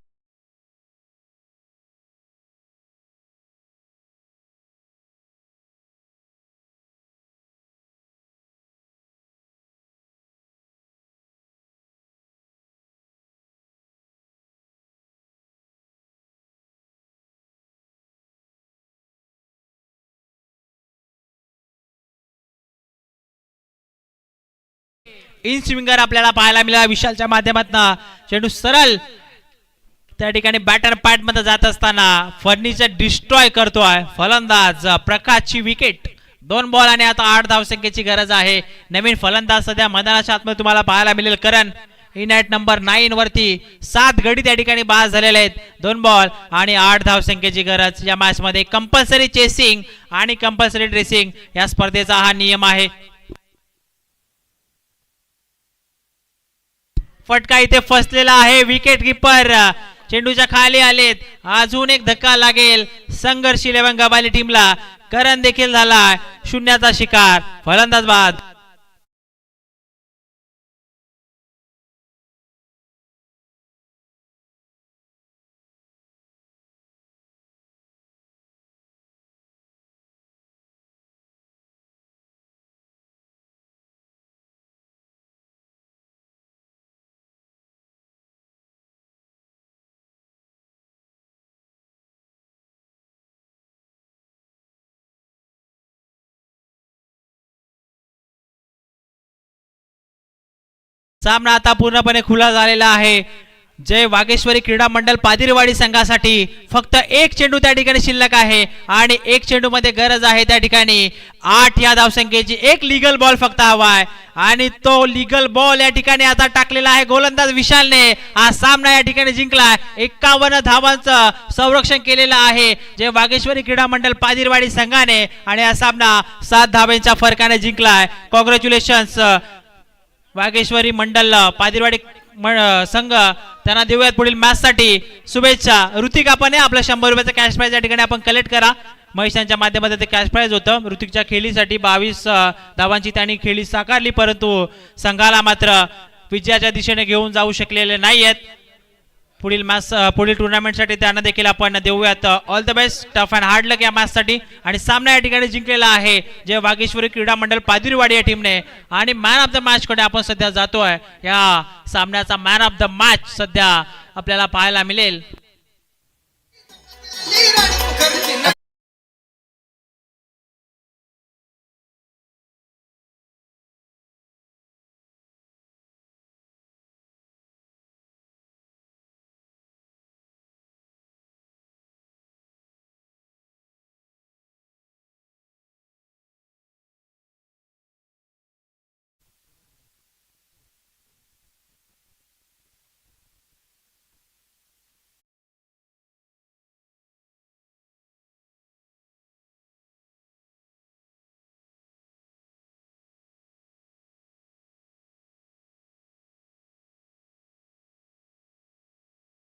इन स्विंगर आपल्याला पाहायला मिळाला विशालच्या माध्यमातून. चेंडू सरळ त्या ठिकाणी बॅटर पॅड मध्ये जात असताना फर्निचर डिस्ट्रॉय करतोय फलंदाज प्रकाशची विकेट. 2 बॉल आणि आता 8 धावसंख्येची गरज आहे. नवीन फलंदाज सध्या मैदानाच्या आतमध्ये तुम्हाला पाहायला मिळेल करण. इन ॲट नंबर 9 वरती 7 गडी त्या ठिकाणी बाद झालेले आहेत. 2 बॉल आणि 8 धावसंख्येची गरज या मॅच मध्ये. कंपल्सरी चेसिंग आणि कंपल्सरी ड्रेसिंग या स्पर्धेचा हा नियम आहे. फटका इथे फसलेला आहे. विकेट कीपर चेंडूच्या खाली आलेत. अजून एक धक्का लागेल संघर्ष 11 गबाली टीमला. करण देखील झाला 0चा शिकार. फलंदाज बाद. सामना आता पूर्णपणे खुला झालेला आहे. जय वागेश्वरी क्रीडा मंडळ पादिरवाडी संघासाठी फक्त 1 चेंडू त्या ठिकाणी शिल्लक आहे आणि 1 चेंडू मध्ये गरज आहे त्या ठिकाणी 8 या धावसंख्येची. 1 लीगल बॉल फक्त हवाय आणि तो लीगल बॉल या ठिकाणी आता टाकलेला आहे गोलंदाज विशालने. हा सामना या ठिकाणी जिंकलाय. 51 धावांचं संरक्षण केलेलं आहे जे वागेश्वरी क्रीडा मंडळ पादिरवाडी संघाने आणि हा सामना 7 धावांच्या फरकाने जिंकलाय. कॉंग्रॅच्युलेशन्स वागेश्वरी मंडळ पादिरवाडी संघ. त्यांना देऊयात पुढील मॅच साठी शुभेच्छा. ऋतिक आपण आपला 100 रुपयाचा कॅश प्राइज या ठिकाणी आपण कलेक्ट करा. महेशांच्या माध्यमातून ते कॅश प्राइज होतं. ऋतिकच्या खेळीसाठी 22 धावांची त्यांनी खेळी साकारली, परंतु संघाला मात्र विजयाच्या दिशेने घेऊन जाऊ शकलेले नाहीयेत. पुढील मॅच पुढील टुर्नामेंटसाठी त्यांना देखील आपण देऊयात all the best. Tough and hard luck या मॅचसाठी. आणि सामना या ठिकाणी जिंकलेला आहे जे वागेश्वरी क्रीडा मंडळ पादिरवाडी या टीमने. आणि मॅन ऑफ द मॅच कडे आपण सध्या जातोय. या सामन्याचा मॅन ऑफ द मॅच सध्या आपल्याला पाहायला मिळेल